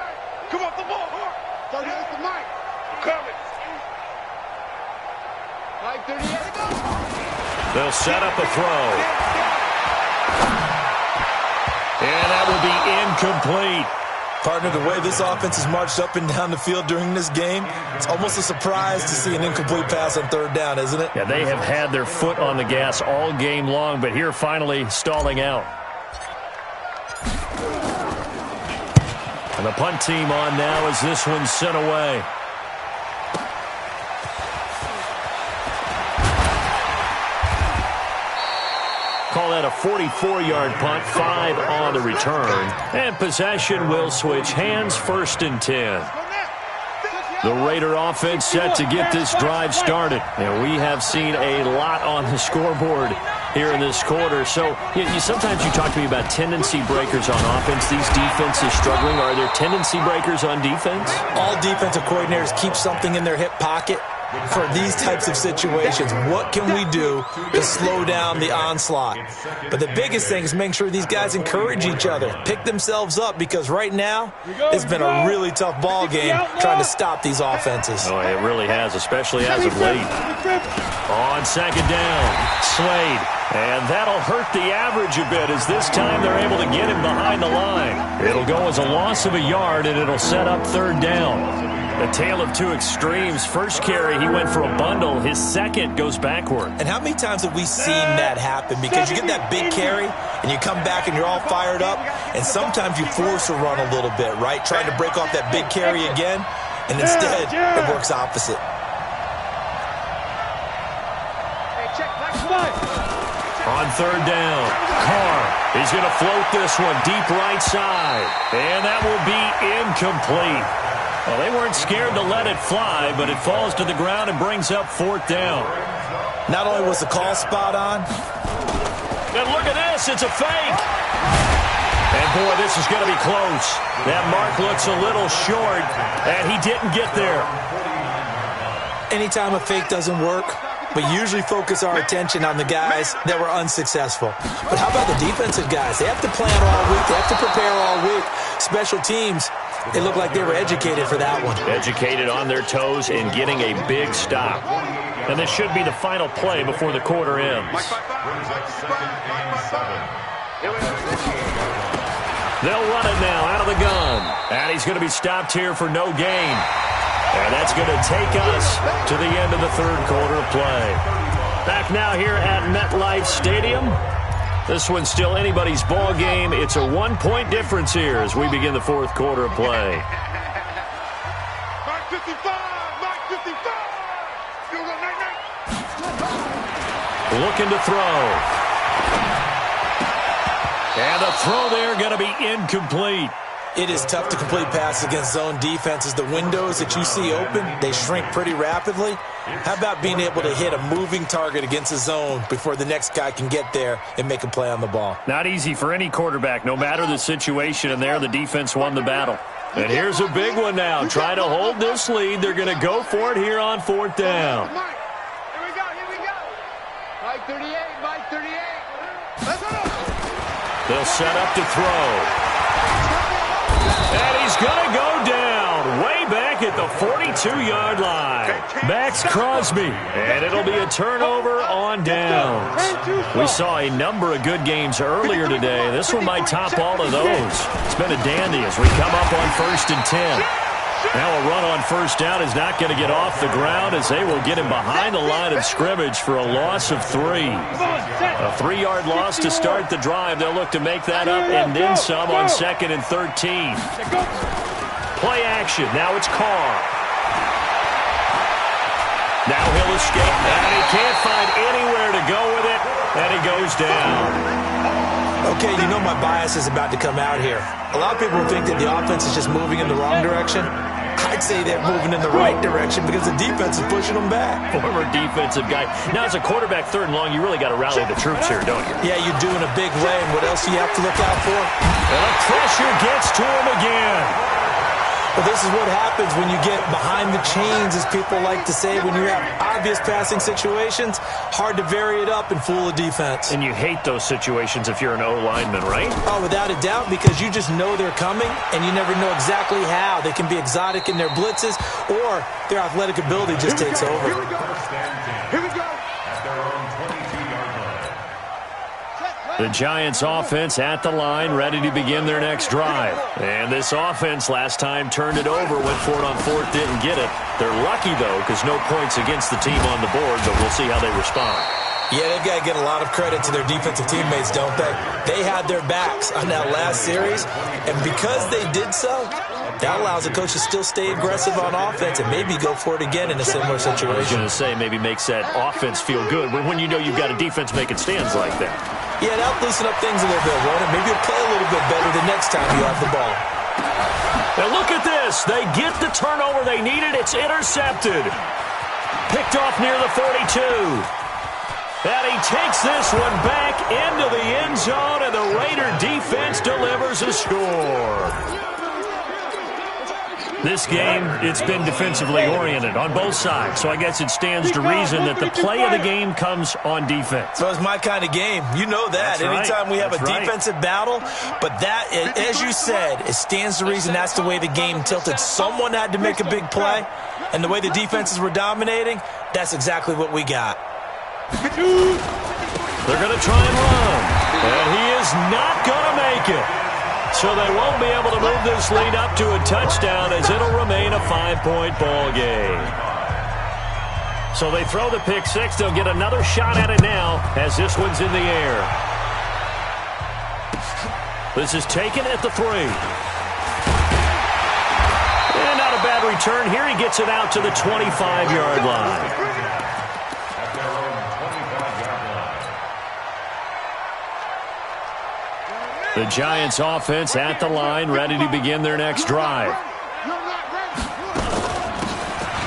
Come off the ball, Hart! 38 to Mike. I'm coming. Mike 38, go! They'll set up a throw. And that will be incomplete. Partner, the way this offense has marched up and down the field during this game, it's almost a surprise to see an incomplete pass on third down, isn't it? Yeah, they have had their foot on the gas all game long, but here finally stalling out. And the punt team on now as this one's sent away. Call that a 44-yard punt, 5 on the return. And possession will switch hands, 1st and 10. The Raider offense set to get this drive started. And we have seen a lot on the scoreboard here in this quarter. So sometimes you talk to me about tendency breakers on offense. These defenses struggling. Are there tendency breakers on defense? All defensive coordinators keep something in their hip pocket for these types of situations. What can we do to slow down the onslaught? But the biggest thing is making sure these guys encourage each other, pick themselves up, because right now it's been a really tough ball game trying to stop these offenses. Oh, it really has, especially as of late. On 2nd down, Slade. And that'll hurt the average a bit as this time they're able to get him behind the line. It'll go as a loss of a yard, and it'll set up 3rd down. A tale of two extremes. First carry, he went for a bundle. His second goes backward. And how many times have we seen that happen? Because you get that big carry, and you come back and you're all fired up, and sometimes you force a run a little bit, right? Trying to break off that big carry again, and instead it works opposite. On 3rd down, Carr is going to float this one deep right side. And that will be incomplete. Well, they weren't scared to let it fly, but it falls to the ground and brings up 4th down. Not only was the call spot on. And look at this, it's a fake. And boy, this is going to be close. That mark looks a little short, and he didn't get there. Anytime a fake doesn't work, we usually focus our attention on the guys that were unsuccessful. But how about the defensive guys? They have to plan all week. They have to prepare all week. Special teams, it looked like they were educated for that one. Educated on their toes and getting a big stop. And this should be the final play before the quarter ends. They'll run it now out of the gun. And he's going to be stopped here for no gain. And that's going to take us to the end of the 3rd quarter of play. Back now here at MetLife Stadium. This one's still anybody's ball game. It's a 1-point difference here as we begin the 4th quarter of play. Mark 55! Mark 55! Looking to throw. And the throw there going to be incomplete. It is tough to complete passes against zone defenses. The windows that you see open, they shrink pretty rapidly. How about being able to hit a moving target against a zone before the next guy can get there and make a play on the ball? Not easy for any quarterback. No matter the situation in there, the defense won the battle. And here's a big one now. Try to hold this lead. They're going to go for it here on 4th down. Here we go, here we go. Mike 38, Mike 38. Let's go. They'll set up to throw. And he's going to go down way back at the 42-yard line. Max Crosby. And it'll be a turnover on downs. We saw a number of good games earlier today. This one might top all of those. It's been a dandy as we come up on 1st and 10. Now a run on 1st down is not going to get off the ground as they will get him behind the line of scrimmage for a loss of 3. A 3-yard loss to start the drive. They'll look to make that up and then some on 2nd and 13. Play action. Now it's Carr. Now he'll escape. And he can't find anywhere to go with it. And he goes down. Okay, you know my bias is about to come out here. A lot of people think that the offense is just moving in the wrong direction. I'd say they're moving in the right direction because the defense is pushing them back. Former defensive guy. Now, as a quarterback 3rd and long, you really got to rally the troops here, don't you? Yeah, you do in a big way. And what else do you have to look out for? And the pressure gets to him again. Well, this is what happens when you get behind the chains, as people like to say. When you have obvious passing situations, hard to vary it up and fool a defense. And you hate those situations if you're an O-lineman, right? Oh, without a doubt, because you just know they're coming, and you never know exactly how. They can be exotic in their blitzes, or their athletic ability just takes over. Here we go. Here we go. At their own 22-yard line. The Giants offense at the line, ready to begin their next drive. And this offense last time turned it over, went for it on fourth, didn't get it. They're lucky, though, because no points against the team on the board, but we'll see how they respond. Yeah, they've got to get a lot of credit to their defensive teammates, don't they? They had their backs on that last series, and because they did so, that allows the coach to still stay aggressive on offense and maybe go for it again in a similar situation. I was going to say, maybe makes that offense feel good, but when you know you've got a defense making stands like that. Yeah, that'll loosen up things a little bit, won't it? Maybe you'll play a little bit better the next time you have the ball. And look at this. They get the turnover they needed. It's intercepted. Picked off near the 42. And he takes this one back into the end zone, and the Raider defense delivers a score. This game, it's been defensively oriented on both sides, so I guess it stands to reason that the play of the game comes on defense. So it's my kind of game. You know that. That's right. Anytime we have That's a right. defensive battle, but that, as you said, it stands to reason that's the way the game tilted. Someone had to make a big play, and the way the defenses were dominating, that's exactly what we got. They're going to try and run, and he is not going to make it. So they won't be able to move this lead up to a touchdown, as it'll remain a 5-point ball game. So they throw the pick six. They'll get another shot at it now as this one's in the air. This is taken at the 3. And not a bad return here. He gets it out to the 25-yard line. At their own 25-yard line. The Giants offense at the line, ready to begin their next drive.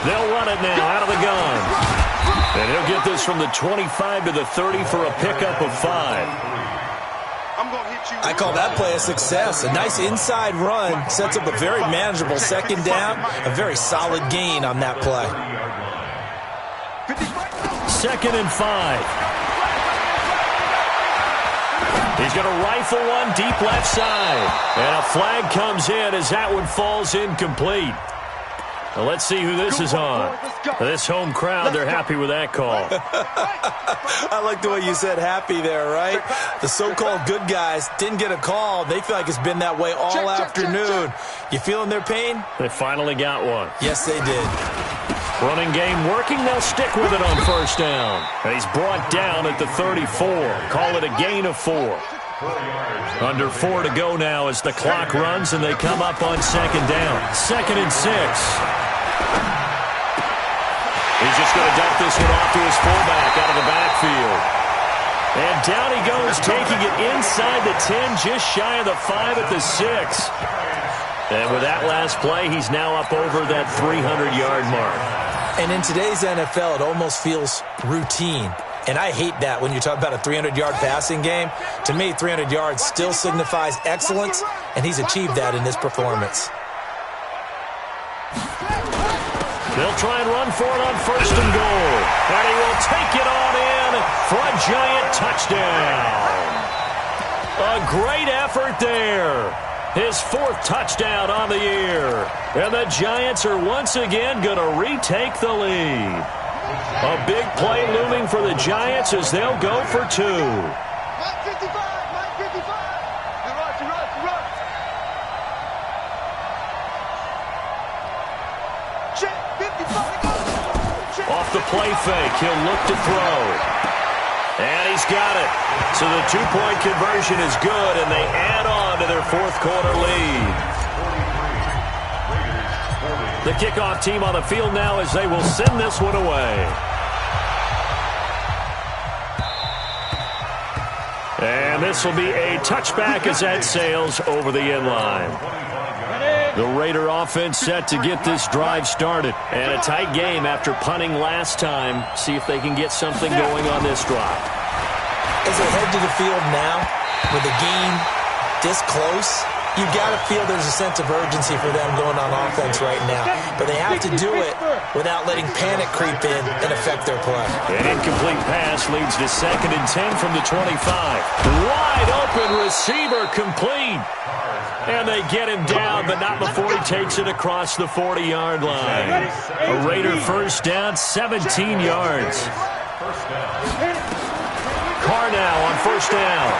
They'll run it now out of the gun. And he'll get this from the 25 to the 30 for a pickup of 5. I call that play a success. A nice inside run sets up a very manageable second down, a very solid gain on that play. 2nd and 5. He's going to rifle one deep left side. And a flag comes in as that one falls incomplete. Now let's see who this is on. This home crowd, they're happy with that call. I like the way you said happy there, right? The so-called good guys didn't get a call. They feel like it's been that way all afternoon. You feeling their pain? They finally got one. Yes, they did. Running game working. They'll stick with it on first down. And he's brought down at the 34. Call it a gain of 4. Under 4 to go now as the clock runs, and they come up on second down. 2nd and 6. He's just going to dump this one off to his fullback out of the backfield. And down he goes, taking it inside the 10, just shy of the 5 at the 6. And with that last play, he's now up over that 300-yard mark. And in today's NFL, it almost feels routine. And I hate that when you talk about a 300-yard passing game. To me, 300 yards still signifies excellence, and he's achieved that in this performance. They'll try and run for it on first and goal. And he will take it on in for a Giant touchdown. A great effort there. His 4th touchdown on the year. And the Giants are once again going to retake the lead. A big play looming for the Giants as they'll go for 2. Mike 55, Mike 55. You run. Check 55. Off the play fake, he'll look to throw. And he's got it. So the 2-point conversion is good, and they add on to their 4th quarter lead. The kickoff team on the field now as they will send this one away. And this will be a touchback as that sails over the end line. The Raider offense set to get this drive started. And a tight game after punting last time. See if they can get something going on this drive. As they head to the field now, with the game this close, You got to feel there's a sense of urgency for them going on offense right now. But they have to do it without letting panic creep in and affect their play. An incomplete pass leads to 2nd and 10 from the 25. Wide open receiver complete. And they get him down, but not before he takes it across the 40-yard line. A Raider first down, 17 yards. Carr now on first down.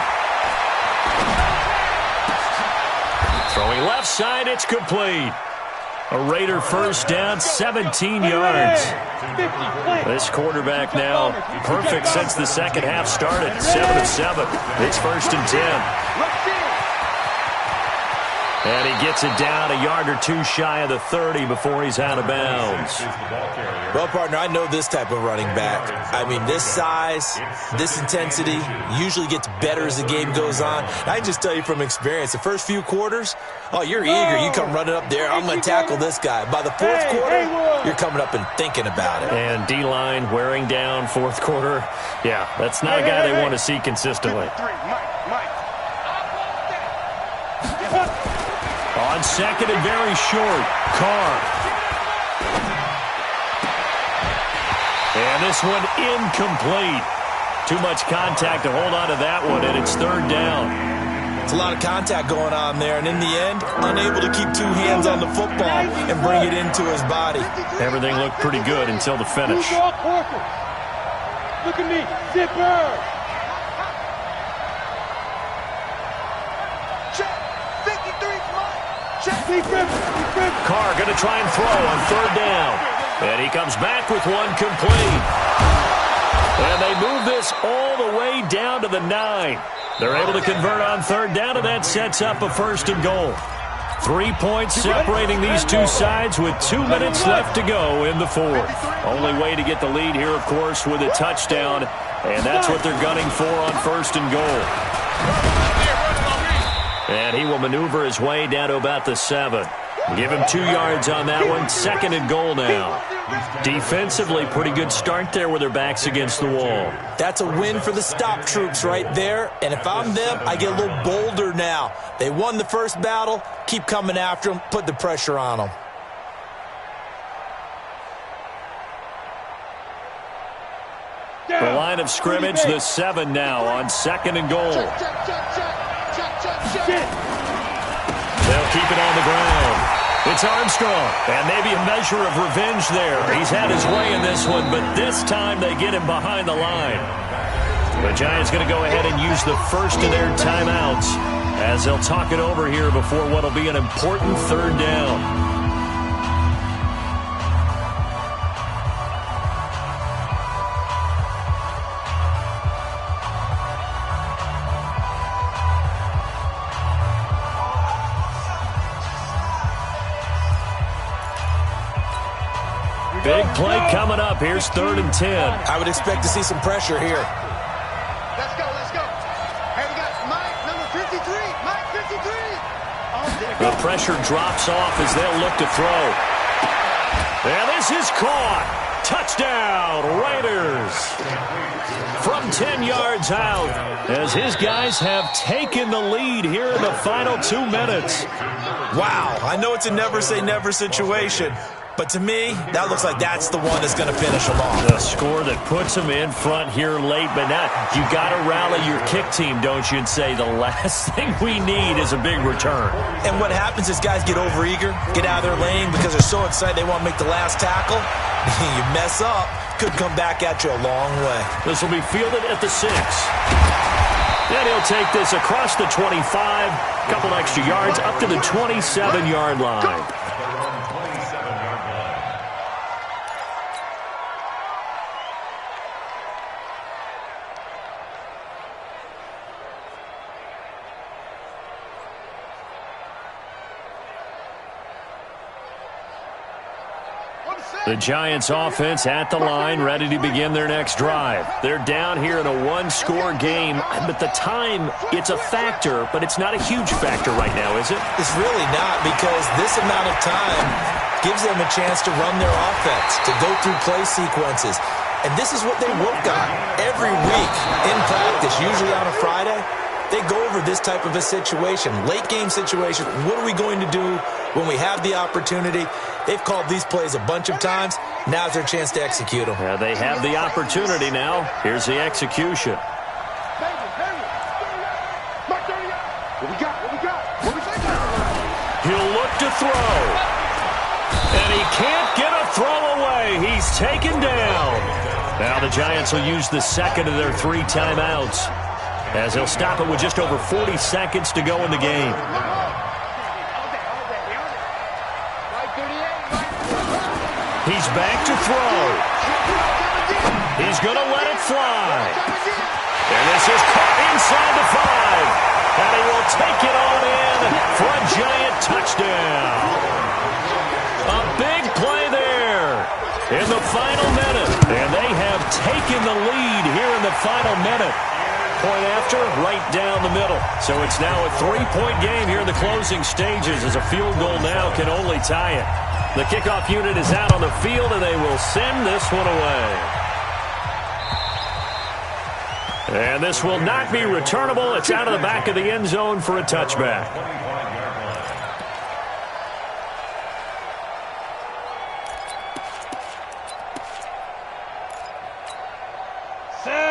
Throwing left side, it's complete. A Raider first down, 17 yards. This quarterback now perfect since the second half started. 7 of 7. It's 1st and 10. And he gets it down a yard or two shy of the 30 before he's out of bounds. Well, partner, I know this type of running back. I mean, this size, this intensity usually gets better as the game goes on. I can just tell you from experience, the first few quarters, oh, you're eager. You come running up there, I'm going to tackle this guy. By the fourth quarter, you're coming up and thinking about it. And D-line wearing down fourth quarter. Yeah, that's not a guy they want to see consistently. On second and very short, Carr. And this one incomplete. Too much contact to hold on to that one, and it's 3rd down. It's a lot of contact going on there, and in the end, unable to keep 2 hands on the football and bring it into his body. Everything looked pretty good until the finish. Look at me, zipper. Carr going to try and throw on 3rd down. And he comes back with one complete. And they move this all the way down to the 9. They're able to convert on 3rd down, and that sets up a 1st and goal. 3 points separating these two sides with 2 minutes left to go in the 4th. Only way to get the lead here, of course, with a touchdown. And that's what they're gunning for on 1st and goal. And he will maneuver his way down to about the 7. Give him 2 yards on that one. 2nd and goal now. Defensively, pretty good start there with their backs against the wall. That's a win for the stop troops right there. And if I'm them, I get a little bolder now. They won the first battle. Keep coming after them. Put the pressure on them. The line of scrimmage, the 7 now on 2nd and goal. They'll keep it on the ground. It's Armstrong, and maybe a measure of revenge there. He's had his way in this one, but this time they get him behind the line. The Giants going to go ahead and use the first of their timeouts as they'll talk it over here before what will be an important 3rd down. Big play coming up. Here's 3rd and 10. I would expect to see some pressure here. Let's go, let's go. Hey, we got Mike, number 53. Mike, 53. Oh, the pressure drops off as they'll look to throw. And this is caught. Touchdown, Raiders. From 10 yards out, as his guys have taken the lead here in the final 2 minutes. Wow, I know it's a never say never situation. But to me, that looks like that's the one that's going to finish them off. The score that puts them in front here late, but now you got to rally your kick team, don't you, and say the last thing we need is a big return. And what happens is guys get overeager, get out of their lane because they're so excited they want to make the last tackle. You mess up, could come back at you a long way. This will be fielded at the 6. Then he'll take this across the 25, couple extra yards up to the 27-yard line. The Giants offense at the line, ready to begin their next drive. They're down here in a one-score game, but the time, it's a factor, but it's not a huge factor right now, is it? It's really not, because this amount of time gives them a chance to run their offense, to go through play sequences. And this is what they work on every week in practice, usually on a Friday. they go over this type of a situation, late game situation. What are we going to do when we have the opportunity? They've called these plays a bunch of times. Now's their chance to execute them. Yeah, they have the opportunity now. Here's the execution. He'll look to throw. And he can't get a throw away. He's taken down. Now the Giants will use the second of their 3 timeouts, as they'll stop it with just over 40 seconds to go in the game. He's back to throw. He's going to let it fly. And this is caught inside the 5. And he will take it on in for a Giant touchdown. A big play there in the final minute. And they have taken the lead here in the final minute. Point after, right down the middle. So it's now a 3-point game here in the closing stages, as a field goal now can only tie it. The kickoff unit is out on the field, and they will send this one away. And this will not be returnable. It's out of the back of the end zone for a touchback.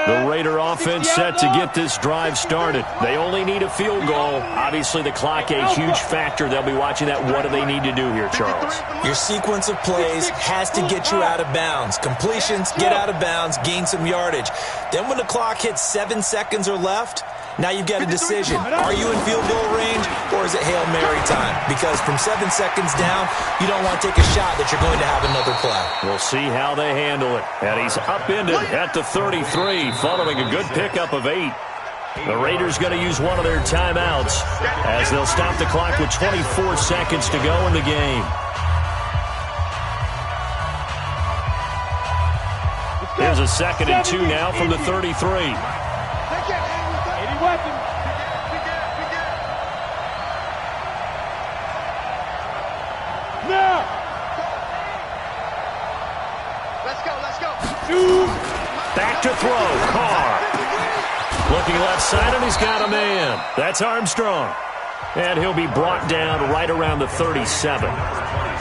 The Raider offense set to get this drive started. They only need a field goal. Obviously, the clock a huge factor. They'll be watching that. What do they need to do here, Charles? Your sequence of plays has to get you out of bounds. Completions, get out of bounds, gain some yardage. Then when the clock hits 7 seconds or left, now you've got a decision. Are you in field goal range, or is it Hail Mary time? Because from 7 seconds down, you don't want to take a shot that you're going to have another play. We'll see how they handle it. And he's upended at the 33, following a good pickup of 8. The Raiders going to use one of their timeouts, as they'll stop the clock with 24 seconds to go in the game. Here's a 2nd and 2 now from the 33. Back to throw. Carr. Looking left side, and he's got a man. That's Armstrong. And he'll be brought down right around the 37.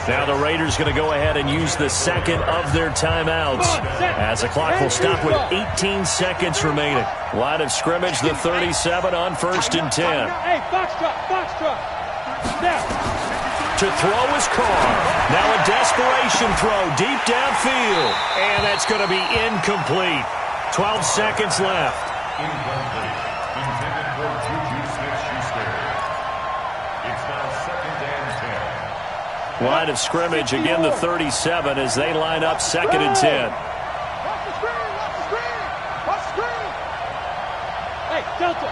Now the Raiders going to go ahead and use the second of their timeouts, as the clock will stop with 18 seconds remaining. Line of scrimmage, the 37 on 1st and 10. Hey, box truck. To throw is Carr. Now a desperation throw deep downfield. And that's going to be incomplete. 12 seconds left. Incomplete. Intended for Juju Smith-Schuster. It's now 2nd and 10. Line of scrimmage, again the 37, as they line up 2nd and 10. Watch the screen. Hey, Delta.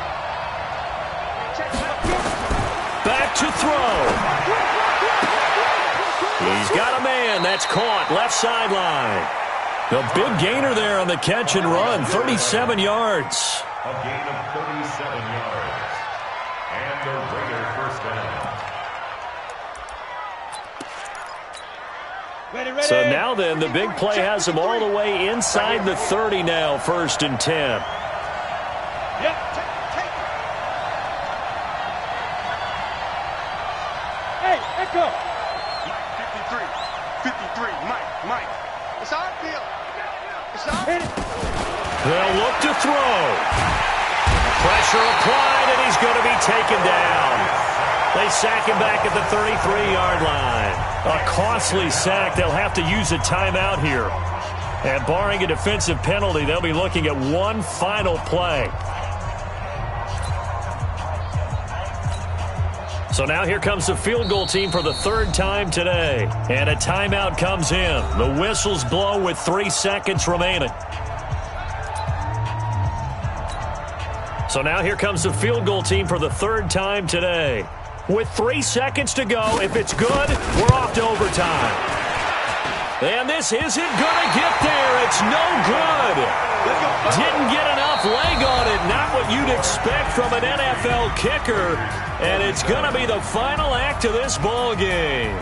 Back to throw. He's got a man. That's caught. Left sideline. The big gainer there on the catch and run. 37 yards. A gain of 37 yards. And the Raider first down. Ready. So now then, the big play has him all the way inside the 30 now. 1st and 10. Yep. Hey, Echo. 53, Mike. It's our field. They'll look to throw. Pressure applied, and he's going to be taken down. They sack him back at the 33-yard line. A costly sack. They'll have to use a timeout here. And barring a defensive penalty, they'll be looking at one final play. So now here comes the field goal team for the 3rd time today. And a timeout comes in. The whistles blow with 3 seconds remaining. So now here comes the field goal team for the 3rd time today. With 3 seconds to go, if it's good, we're off to overtime. And this isn't going to get there. It's no good. Didn't get enough leg on it. Not what you'd expect from an NFL kicker. And it's going to be the final act of this ball game.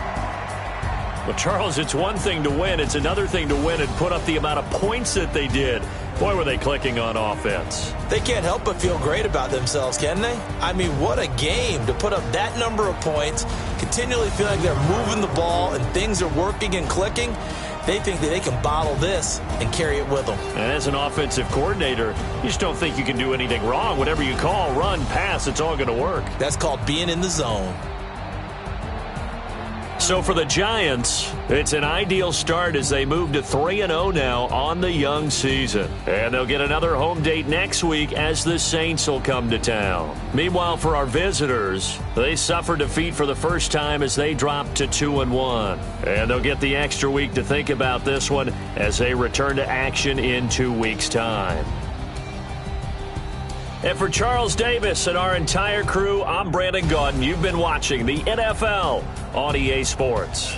Well, Charles, it's one thing to win. It's another thing to win and put up the amount of points that they did. Boy, were they clicking on offense. They can't help but feel great about themselves, can they? I mean, what a game to put up that number of points, continually feel like they're moving the ball and things are working and clicking. They think that they can bottle this and carry it with them. And as an offensive coordinator, you just don't think you can do anything wrong. Whatever you call, run, pass, it's all going to work. That's called being in the zone. So for the Giants, it's an ideal start as they move to 3-0 now on the young season. And they'll get another home date next week as the Saints will come to town. Meanwhile, for our visitors, they suffered defeat for the first time as they dropped to 2-1. And they'll get the extra week to think about this one as they return to action in 2 weeks' time. And for Charles Davis and our entire crew, I'm Brandon Gaudin. You've been watching the NFL on EA Sports.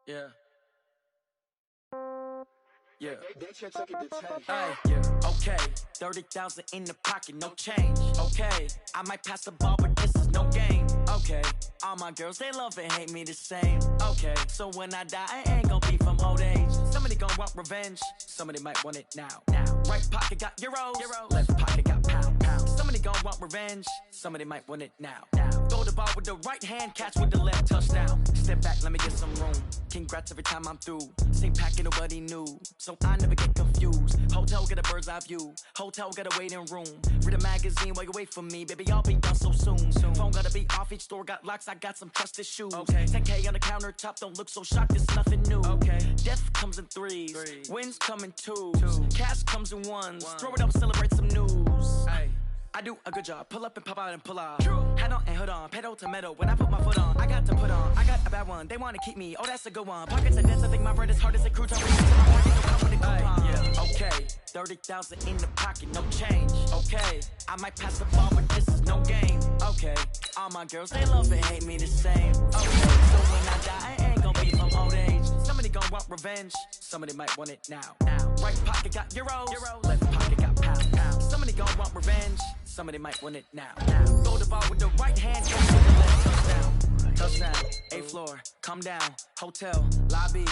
Yeah. Yeah. Yeah. Okay. 30,000 in the pocket, no change. Okay. I might pass the ball, but this is no game. Okay. All my girls, they love and hate me the same. Okay. So when I die, I ain't gonna be from old age. Somebody gonna want revenge. Somebody might want it now. Right pocket got euros. Left pocket got pounds. Somebody gonna want revenge. Somebody might want it now. Throw the ball with the right hand, catch with the left, touchdown. Step back, let me get some room. Congrats every time I'm through. Same packet, nobody knew, so I never get confused. Hotel get a bird's eye view. Hotel got a waiting room. Read a magazine while you wait for me, baby. I'll be done so soon. Phone gotta be off, each store got locks. I got some trusted shoes. Okay. 10K on the countertop, don't look so shocked. It's nothing new. Okay. Death comes in threes. Wins come in twos. Cash comes in ones. Throw it up, celebrate some news. Ay. I do a good job. Pull up and pop out and pull out. Head on and hood on. Pedal to metal. When I put my foot on, I got to put on. I got a bad one. They want to keep me. Oh, that's a good one. Pockets are dense. I think my bread is hard as a crouton. Reach into my pocket. Don't come with a coupon. Yeah. Okay. 30,000 in the pocket. No change. Okay. I might pass the ball, but this is no game. Okay. All my girls, they love and hate me the same. Okay. So when I die, I ain't gonna be from old age. Somebody gonna want revenge. Somebody might want it now. Right pocket got euros. Left pocket got pounds. Somebody gonna want revenge. Somebody might want it now. Throw the ball with the right hand, catch with the left, touchdown. Touchdown, 8th floor, come down, hotel, lobby.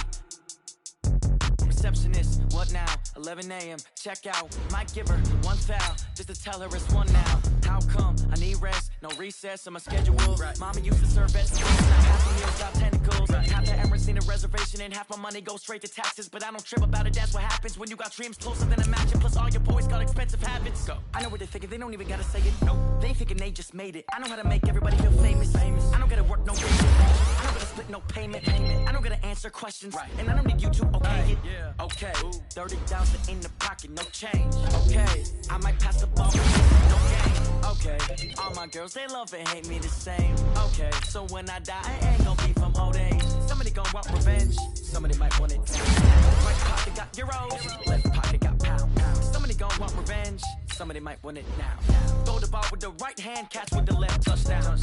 Receptionist, what now? 11 a.m., check out. Might give her one foul, just to tell her it's one now. How come? I need rest, no recess in my schedule. Mama used to serve vegetables, now half the meals got tentacles. Half the Emirates seen a reservation and half my money goes straight to taxes. But I don't trip about it, that's what happens when you got dreams closer than a match. And plus all your boys got expensive habits. Go. I know what they're thinking, they don't even gotta say it. Nope. They ain't thinking they just made it. I know how to make everybody feel famous. I don't gotta work no business. I don't gotta split no payment. I don't gotta answer questions. Right. And I don't need you to okay it. Yeah. Okay. Ooh. 30,000 in the pocket, no change. Okay. I might pass the ball, but no game. Okay. All my girls, they love and hate me the same. Okay. So when I die, I ain't gon' be from old age. Somebody gon' want revenge. Somebody might want it now. Right pocket got euros. Left pocket got pound. Somebody gon' want revenge. Somebody might want it now. Throw the ball with the right hand, catch with the left, touchdown.